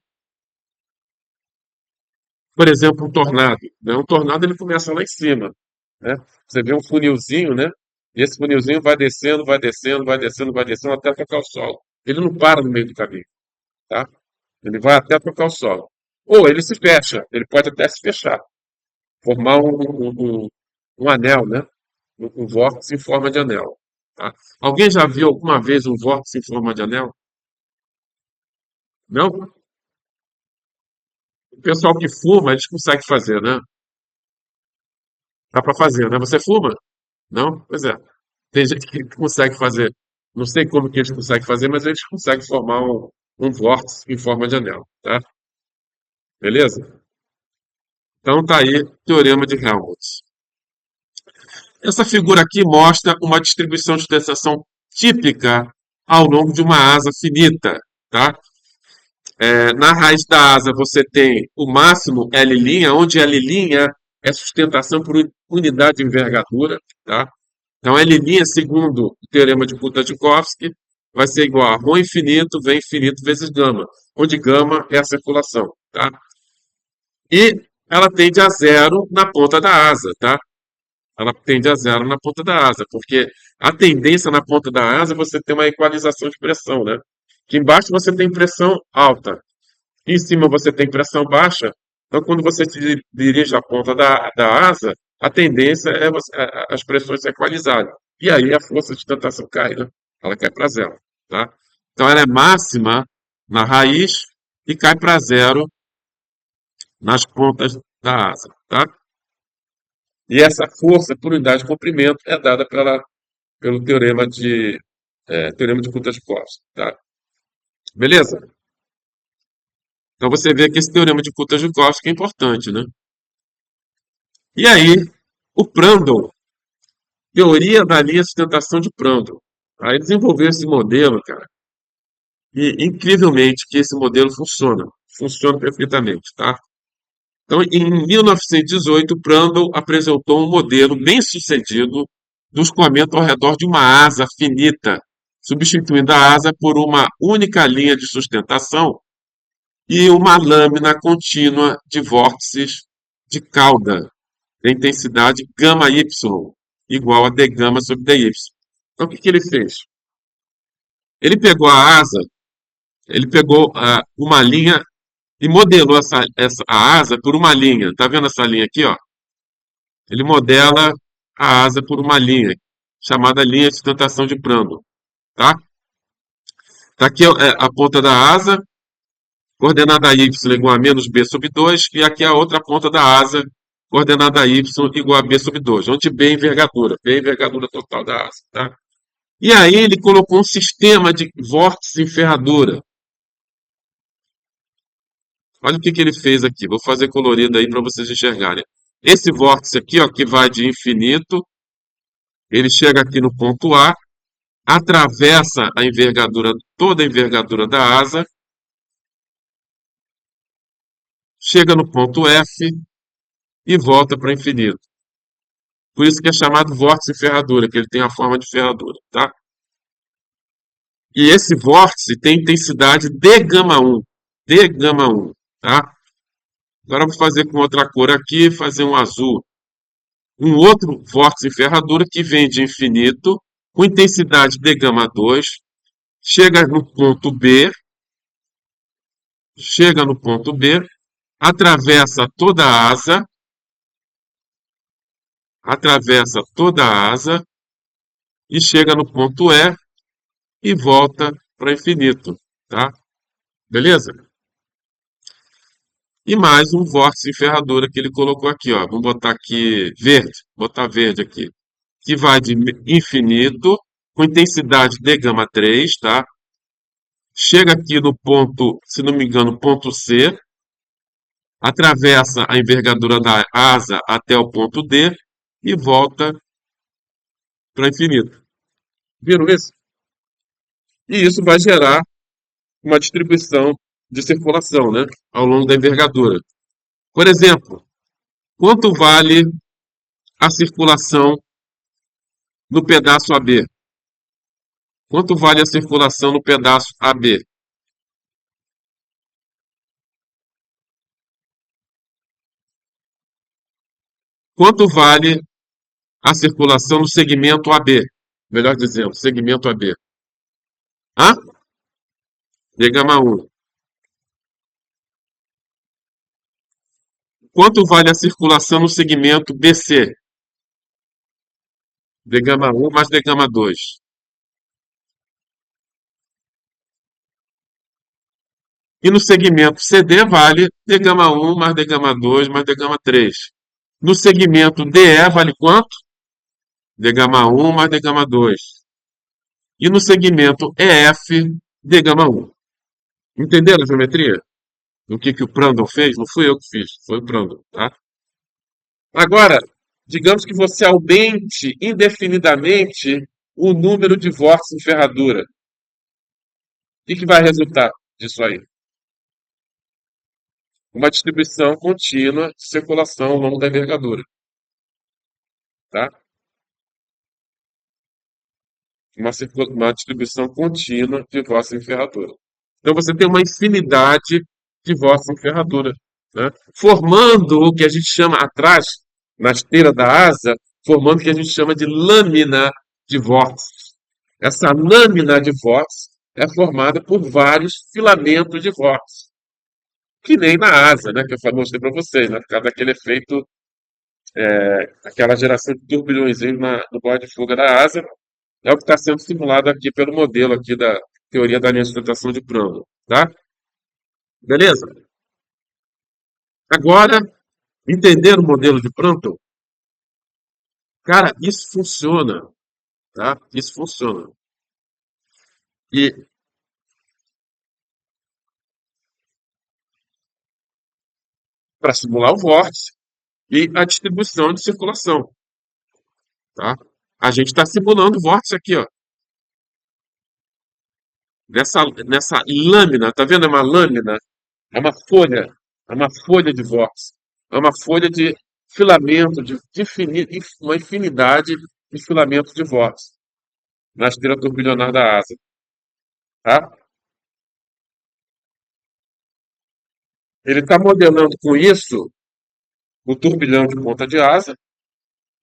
Por exemplo, um tornado. Né? Um tornado ele começa lá em cima. Né? Você vê um funilzinho, né? E esse funilzinho vai descendo, vai descendo, vai descendo, vai descendo até tocar o solo. Ele não para no meio do caminho. Tá? Ele vai até tocar o solo. Ou ele se fecha, ele pode até se fechar, formar um anel, né? Um vórtice em forma de anel. Tá? Alguém já viu alguma vez um vórtice em forma de anel? Não? O pessoal que fuma, eles conseguem fazer, né? Dá para fazer, né? Você fuma? Não? Pois é. Tem gente que consegue fazer. Não sei como que eles conseguem fazer, mas eles conseguem formar um vórtice em forma de anel, tá? Beleza? Então tá aí, teorema de Helmholtz. Essa figura aqui mostra uma distribuição de tensão típica ao longo de uma asa finita, tá? Na raiz da asa você tem o máximo L', onde L' é sustentação por unidade de envergadura, tá? Então L', segundo o teorema de Kuta-Joukowski, vai ser igual a ρ infinito, V infinito vezes gama, onde gama é a circulação, tá? E ela tende a zero na ponta da asa, tá? Ela tende a zero na ponta da asa, porque a tendência na ponta da asa é você ter uma equalização de pressão, né? Que embaixo você tem pressão alta, em cima você tem pressão baixa, então quando você se dirige à ponta da asa, a tendência é as pressões se equalizarem. E aí a força de sustentação cai, né? Ela cai para zero, tá? Então ela é máxima na raiz e cai para zero nas pontas da asa, tá? E essa força por unidade de comprimento é dada pelo teorema de Kuta-Joukowski, tá? Beleza? Então você vê que esse teorema de Kuta-Joukowski é importante, né? E aí, o Prandtl, teoria da linha de sustentação de Prandtl. Aí desenvolveu esse modelo, cara, e incrivelmente que esse modelo funciona perfeitamente, tá? Então, em 1918, Prandtl apresentou um modelo bem sucedido do escoamento ao redor de uma asa finita, substituindo a asa por uma única linha de sustentação e uma lâmina contínua de vórtices de cauda, de intensidade γy, igual a d gama sobre dy. Então, o que ele fez? Ele pegou a asa, ele pegou uma linha e modelou a asa por uma linha. Tá vendo essa linha aqui, ó? Ele modela a asa por uma linha, chamada linha de sustentação de Prandtl, tá? Tá aqui a ponta da asa, coordenada y igual a menos b sobre 2, e aqui a outra ponta da asa, coordenada y igual a b sobre 2, onde b é envergadura total da asa, tá? E aí ele colocou um sistema de vórtice em ferradura. Olha o que que ele fez aqui. Vou fazer colorido aí para vocês enxergarem. Esse vórtice aqui, ó, que vai de infinito, ele chega aqui no ponto A, atravessa a envergadura, toda a envergadura da asa, chega no ponto F e volta para infinito. Por isso que é chamado vórtice ferradura, que ele tem a forma de ferradura, tá? E esse vórtice tem intensidade de gama 1, de gama 1, tá? Agora eu vou fazer com outra cor aqui, fazer um azul. Um outro vórtice ferradura que vem de infinito, com intensidade de gama 2, chega no ponto B, chega no ponto B, atravessa toda a asa e chega no ponto E e volta para infinito, tá? Beleza? E mais um vórtice em ferradura que ele colocou aqui, ó. Vamos botar aqui verde, botar verde aqui. Que vai de infinito, com intensidade de gama 3, tá? Chega aqui no ponto, se não me engano, ponto C, atravessa a envergadura da asa até o ponto D e volta para infinito. Viram isso? E isso vai gerar uma distribuição de circulação, né, ao longo da envergadura. Por exemplo, quanto vale a circulação no pedaço AB? Quanto vale a circulação no pedaço AB? Quanto vale a circulação no segmento AB? Melhor dizendo, segmento AB. Hã? De gama 1. Quanto vale a circulação no segmento BC? De gama 1 mais de gama 2. E no segmento CD vale de gama 1 mais de gama 2 mais de gama 3. No segmento DE vale quanto? De gama 1 mais de gama 2. E no segmento EF, de gama 1. Entenderam a geometria? O que que o Prandtl fez? Não fui eu que fiz, foi o Prandtl, tá? Agora, digamos que você aumente indefinidamente o número de vórtices em ferradura. O que que vai resultar disso aí? Uma distribuição contínua de circulação ao longo da envergadura, tá? Uma distribuição contínua de vórtices em ferradura. Então você tem uma infinidade de vórtices em ferradura, né? Formando o que a gente chama atrás, na esteira da asa, formando o que a gente chama de lâmina de vórtices. Essa lâmina de vórtices é formada por vários filamentos de vórtices, que nem na asa, né, que eu mostrei para vocês, né, por causa daquele efeito, aquela geração de turbilhões no bode de fuga da asa, é o que está sendo simulado aqui pelo modelo aqui da teoria da linha de sustentação de Prandtl, tá? Beleza? Agora, entender o modelo de Prandtl? Cara, isso funciona, tá? Isso funciona. E para simular o vórtice e a distribuição de circulação, tá? A gente está simulando o vórtice aqui, ó. Nessa lâmina, tá vendo? É uma lâmina, é uma folha de vórtice, é uma folha de filamento, uma infinidade de filamentos de vórtice na esteira turbilionar da asa, tá? Ele está modelando com isso o turbilhão de ponta de asa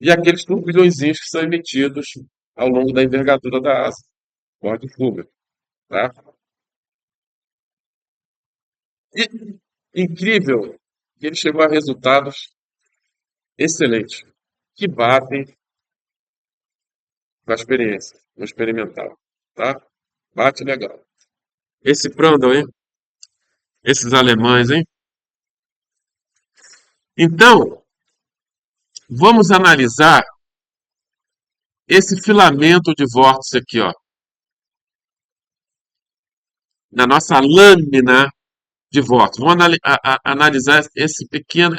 e aqueles turbilhõezinhos que são emitidos ao longo da envergadura da asa, bordo de fuga, tá? E incrível que ele chegou a resultados excelentes, que batem com a experiência, no experimental, tá? Bate legal. Esse Prandtl, hein? Esses alemães, hein? Então, vamos analisar esse filamento de vórtice aqui, ó, na nossa lâmina de vórtices. Vamos analisar esse pequeno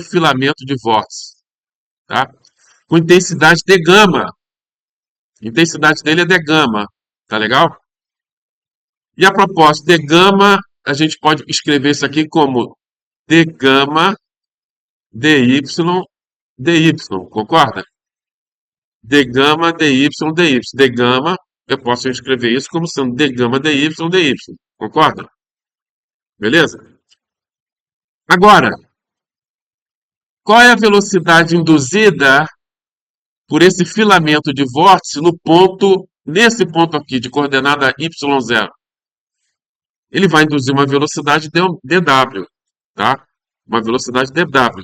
filamento de vórtices, tá? Com intensidade de gama. A intensidade dele é de gama, tá legal? E a propósito, de gama, a gente pode escrever isso aqui como d gama dy dy, concorda? D gama dy dy. D gama, eu posso escrever isso como sendo d gama dy dy, concorda? Beleza? Agora, qual é a velocidade induzida por esse filamento de vórtice no ponto, nesse ponto aqui, de coordenada y0? Ele vai induzir uma velocidade dw, tá? Uma velocidade dw.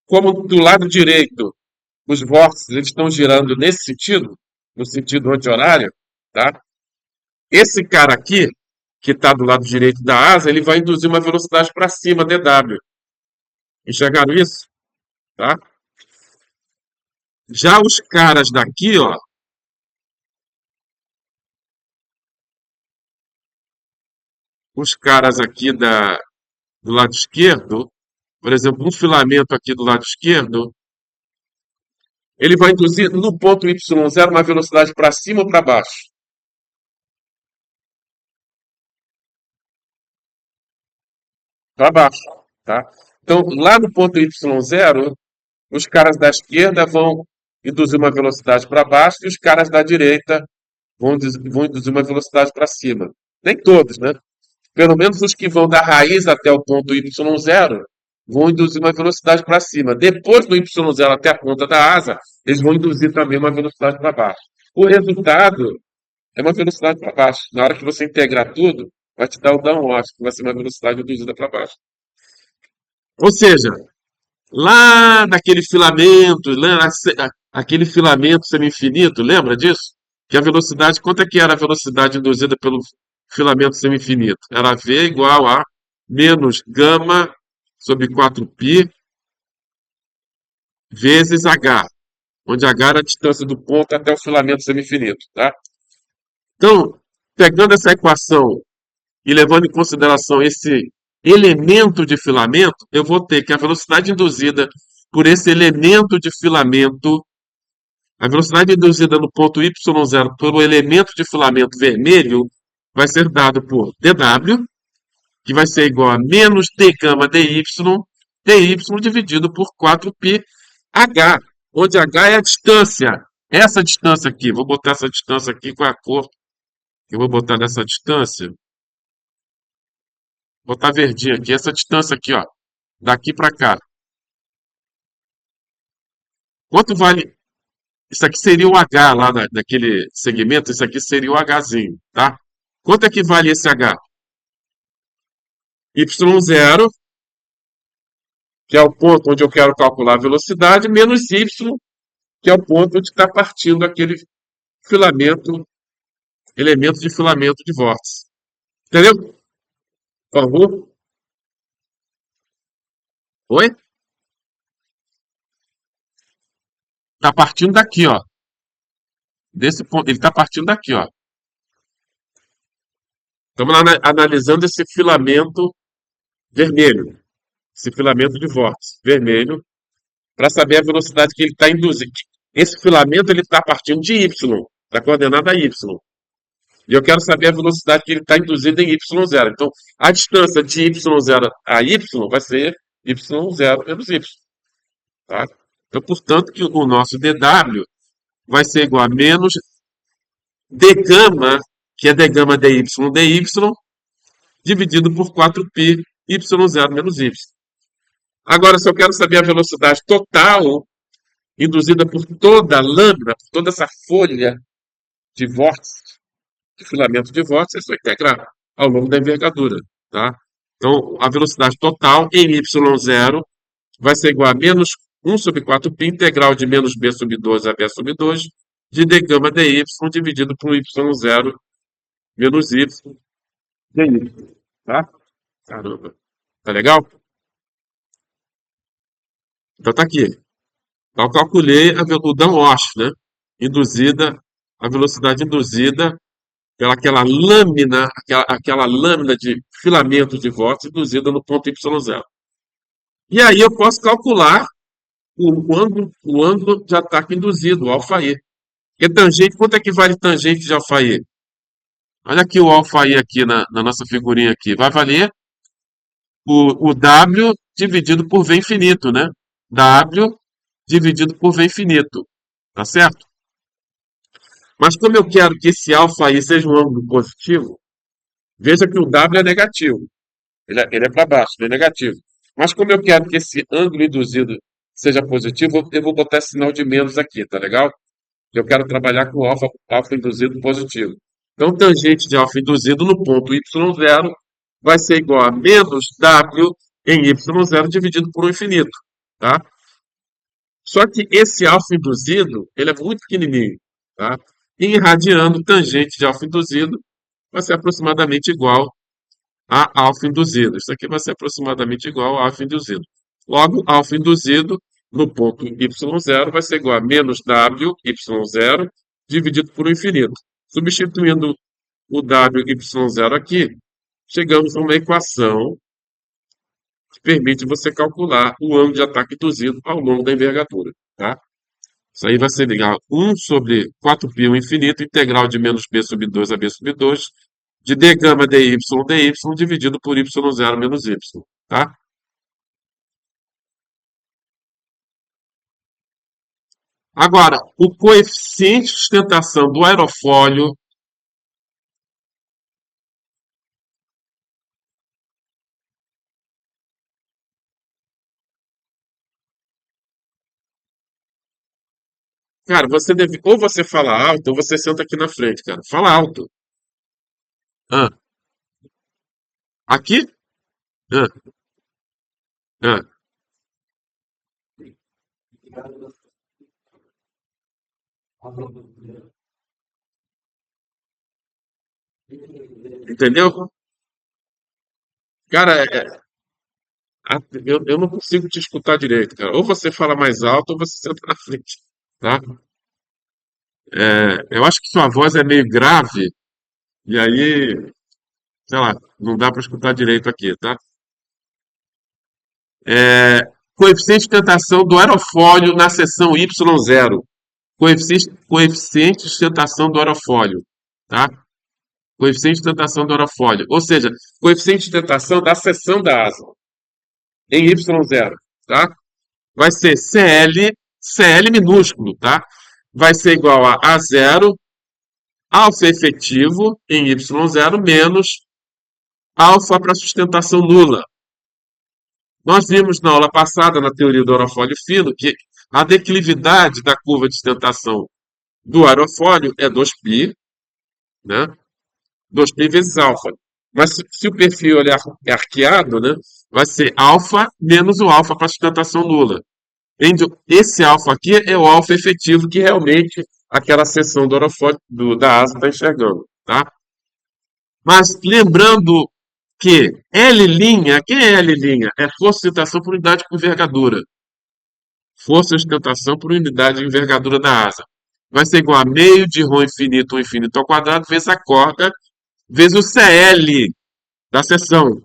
Como do lado direito os vórtices eles estão girando nesse sentido, no sentido anti-horário, tá? Esse cara aqui, que está do lado direito da asa, ele vai induzir uma velocidade para cima, dw. Enxergaram isso? Tá? Já os caras daqui, ó, os caras aqui do lado esquerdo, por exemplo, um filamento aqui do lado esquerdo, ele vai induzir no ponto y0 uma velocidade para cima ou para baixo? Para baixo, tá? Então, lá no ponto y0, os caras da esquerda vão induzir uma velocidade para baixo e os caras da direita vão induzir uma velocidade para cima. Nem todos, né? Pelo menos os que vão da raiz até o ponto y0 vão induzir uma velocidade para cima. Depois do y0 até a ponta da asa, eles vão induzir também uma velocidade para baixo. O resultado é uma velocidade para baixo. Na hora que você integrar tudo, vai te dar o downwash, que vai ser uma velocidade induzida para baixo. Ou seja, lá naquele filamento, aquele filamento semi-infinito, lembra disso? Que a velocidade, quanto é que era a velocidade induzida pelo filamento semi-infinito? Era V igual a menos gama sobre 4π vezes H, onde H era a distância do ponto até o filamento semi-infinito, tá? Então, pegando essa equação e levando em consideração esse elemento de filamento, eu vou ter que a velocidade induzida por esse elemento de filamento, a velocidade induzida no ponto y0 pelo elemento de filamento vermelho, vai ser dado por dw, que vai ser igual a menos d gama dy dividido por 4πh, onde h é a distância. Essa distância aqui, vou botar essa distância aqui com a cor que eu vou botar nessa distância. Vou botar verdinho aqui, essa distância aqui, ó, daqui para cá. Quanto vale? Isso aqui seria o H lá daquele segmento, isso aqui seria o Hzinho, tá? Quanto é que vale esse H? Y0, que é o ponto onde eu quero calcular a velocidade, menos Y, que é o ponto onde está partindo aquele filamento, elemento de filamento de vórtice. Entendeu? Por favor? Oi? Está partindo daqui, ó. Desse ponto, ele está partindo daqui, ó. Estamos analisando esse filamento vermelho, esse filamento de vórtice vermelho, para saber a velocidade que ele está induzindo. Esse filamento ele está partindo de Y, da coordenada Y. E eu quero saber a velocidade que ele está induzindo em Y0. Então, a distância de Y0 a Y vai ser Y0 menos Y. Tá? Então, portanto, que o nosso dW vai ser igual a menos d gama, que é d gama dy dividido por 4π y0 menos y. Agora, se eu quero saber a velocidade total induzida por toda a lâmina, por toda essa folha de vórtice, de filamento de vórtice, é só integrar ao longo da envergadura. Tá? Então, a velocidade total em y0 vai ser igual a menos 1 sobre 4π integral de menos b sobre 2 a b sobre 2 de d gama dy dividido por y0 menos y dy. Tá? Caramba. Tá legal? Então tá aqui. Então, eu calculei o downwash, né? Induzida, a velocidade induzida pelaquela lâmina, aquela lâmina de filamento de vórtice induzida no ponto Y0. E aí eu posso calcular o ângulo de ataque induzido, o alfa-E. Porque tangente, quanto é que vale tangente de alfa-E? Olha aqui o alfa-E aqui na nossa figurinha aqui. Vai valer o W dividido por V infinito, né? W dividido por V infinito. Tá certo? Mas como eu quero que esse alfa-I seja um ângulo positivo, veja que o W é negativo. Ele é para baixo, ele é negativo. Mas como eu quero que esse ângulo induzido seja positivo, eu vou botar esse sinal de menos aqui, tá legal? Eu quero trabalhar com alfa induzido positivo. Então, tangente de alfa induzido no ponto y0 vai ser igual a menos w em y0 dividido por 1 infinito. Tá? Só que esse alfa induzido, ele é muito pequenininho. Tá? E irradiando tangente de alfa induzido vai ser aproximadamente igual a alfa induzido. Isso aqui vai ser aproximadamente igual a alfa induzido. Logo, alfa induzido no ponto y0 vai ser igual a menos w y0 dividido por 1 infinito. Substituindo o w y0 aqui, chegamos a uma equação que permite você calcular o ângulo de ataque induzido ao longo da envergadura. Tá? Isso aí vai ser igual a 1 sobre 4π ao infinito, integral de menos b sobre 2 a b sobre 2, de d gama dy dividido por y0 menos y. Tá? Agora, o coeficiente de sustentação do aerofólio, cara, você deve, ou você fala alto, ou você senta aqui na frente, cara. Fala alto. Ah, aqui? Ah, ah. Entendeu? Cara, eu não consigo te escutar direito, cara. Ou você fala mais alto, ou você senta na frente, tá? Eu acho que sua voz é meio grave, e aí, sei lá, não dá para escutar direito aqui, tá? É, coeficiente de tentação do aerofólio na seção Y0. Coeficiente de sustentação do aerofólio, tá? Coeficiente de tentação do aerofólio. Ou seja, coeficiente de tentação da seção da asa em Y0, tá? Vai ser CL minúsculo, tá? Vai ser igual a A0, alfa efetivo em Y0 menos alfa para sustentação nula. Nós vimos na aula passada, na teoria do aerofólio fino, que a declividade da curva de sustentação do aerofólio é 2π, né? 2π vezes alfa. Mas se o perfil é arqueado, né, vai ser alfa menos o alfa para sustentação nula. Esse alfa aqui é o alfa efetivo que realmente aquela seção do aerofólio da asa está enxergando. Tá? Mas lembrando que L', quem é L'? É força de sustentação por unidade de envergadura. Força de sustentação por unidade de envergadura da asa. Vai ser igual a meio de ρ infinito ao quadrado vezes a corda vezes o CL da seção,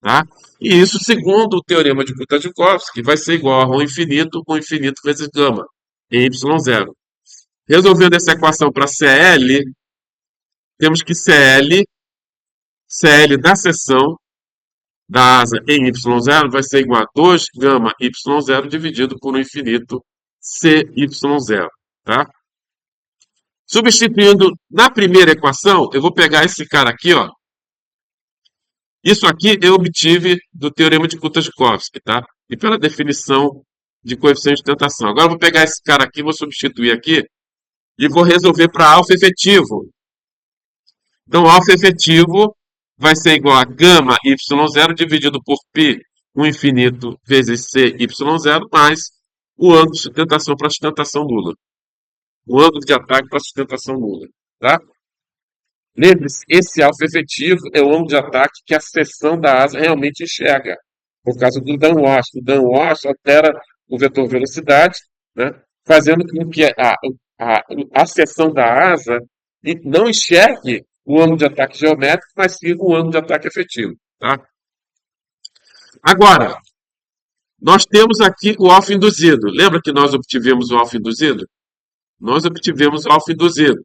tá? E isso segundo o teorema de Kuta-Joukowski, vai ser igual a ρ infinito vezes gama, em y0. Resolvendo essa equação para CL, temos que CL da seção da asa em y0 vai ser igual a 2 gama y0 dividido por 1 infinito CY0, tá? Substituindo na primeira equação, eu vou pegar esse cara aqui, ó. Isso aqui eu obtive do teorema de Kuta-Joukowski, tá? E pela definição de coeficiente de tentação. Agora eu vou pegar esse cara aqui, vou substituir aqui e vou resolver para alfa efetivo. Então, alfa efetivo vai ser igual a gama y0 dividido por π, o infinito vezes CY0, mais o ângulo de sustentação para sustentação nula. O ângulo de ataque para sustentação nula. Tá? Lembre-se, esse alfa efetivo é o ângulo de ataque que a seção da asa realmente enxerga, por causa do downwash. O downwash altera o vetor velocidade, né, fazendo com que a seção da asa não enxergue o ângulo de ataque geométrico, mas sim o ângulo de ataque efetivo. Tá? Agora, nós temos aqui o alfa induzido. Lembra que nós obtivemos o alfa induzido? Nós obtivemos o alfa induzido.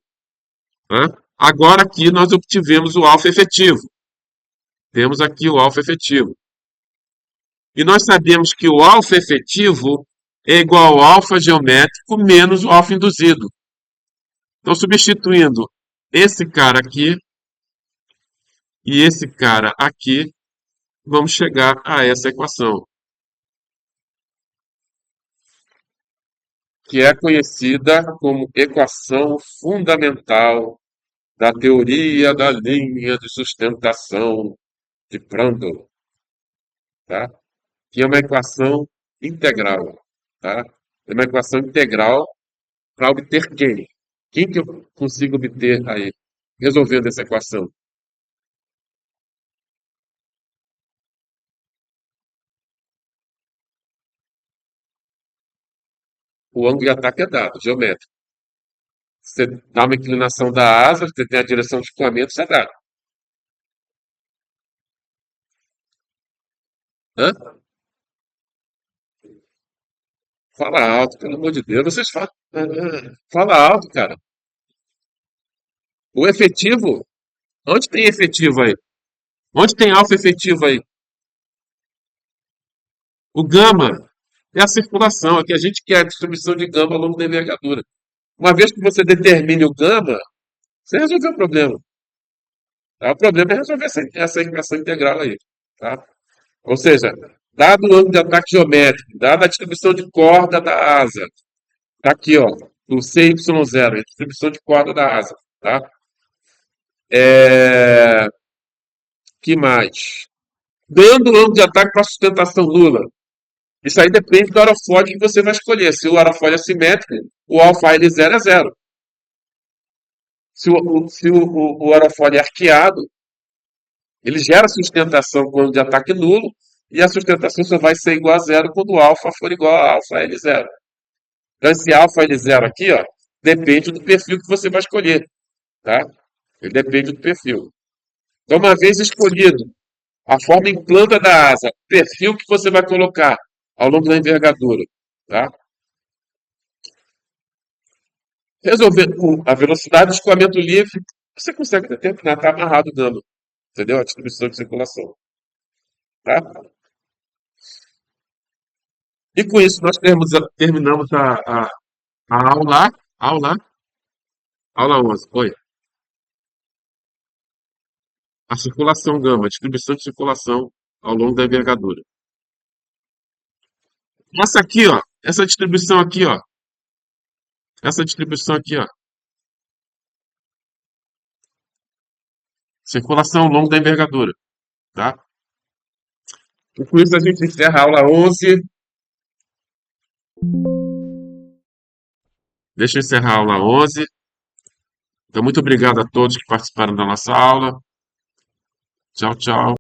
Tá? Agora aqui nós obtivemos o alfa efetivo. Temos aqui o alfa efetivo. E nós sabemos que o alfa efetivo é igual ao alfa geométrico menos o alfa induzido. Então, substituindo esse cara aqui e esse cara aqui, vamos chegar a essa equação, que é conhecida como equação fundamental da teoria da linha de sustentação de Prandtl, tá? Que é uma equação integral, tá? É uma equação integral para obter quem? Quem que eu consigo obter aí, resolvendo essa equação? O ângulo de ataque é dado, geométrico. Você dá uma inclinação da asa, você tem a direção de escoamento, você dá. Hã? Fala alto, pelo amor de Deus. Vocês falam. Fala alto, cara. O efetivo? Onde tem efetivo aí? Onde tem alfa efetivo aí? O gama é a circulação. Aqui a gente quer a distribuição de gama ao longo da envergadura. Uma vez que você determine o gama, você resolveu o problema. Tá? O problema é resolver essa equação integral aí. Tá? Ou seja, dado o ângulo de ataque geométrico, dada a distribuição de corda da asa, tá aqui, ó, o CY0, a distribuição de corda da asa, tá? Que mais? Dando o ângulo de ataque para sustentação nula. Isso aí depende do aerofólio que você vai escolher. Se o aerofólio é simétrico, o alfa L0 é zero. Se o aerofólio é arqueado, ele gera sustentação com ângulo de ataque nulo, e a sustentação só vai ser igual a zero quando o alfa for igual a alfa L0. Então, esse alfa L0 aqui, ó, depende do perfil que você vai escolher, tá? Ele depende do perfil. Então, uma vez escolhido a forma em planta da asa, o perfil que você vai colocar ao longo da envergadura, tá? Resolver a velocidade do escoamento livre, você consegue determinar, está amarrado dando, entendeu? A distribuição de circulação, tá? E com isso nós terminamos a aula, aula 11. Oi. A circulação gama, a distribuição de circulação ao longo da envergadura. Essa aqui, ó, essa distribuição aqui, ó, circulação ao longo da envergadura, tá? E com isso a gente encerra a aula 11. Deixa eu encerrar a aula 11. Então, muito obrigado a todos que participaram da nossa aula. Tchau, tchau.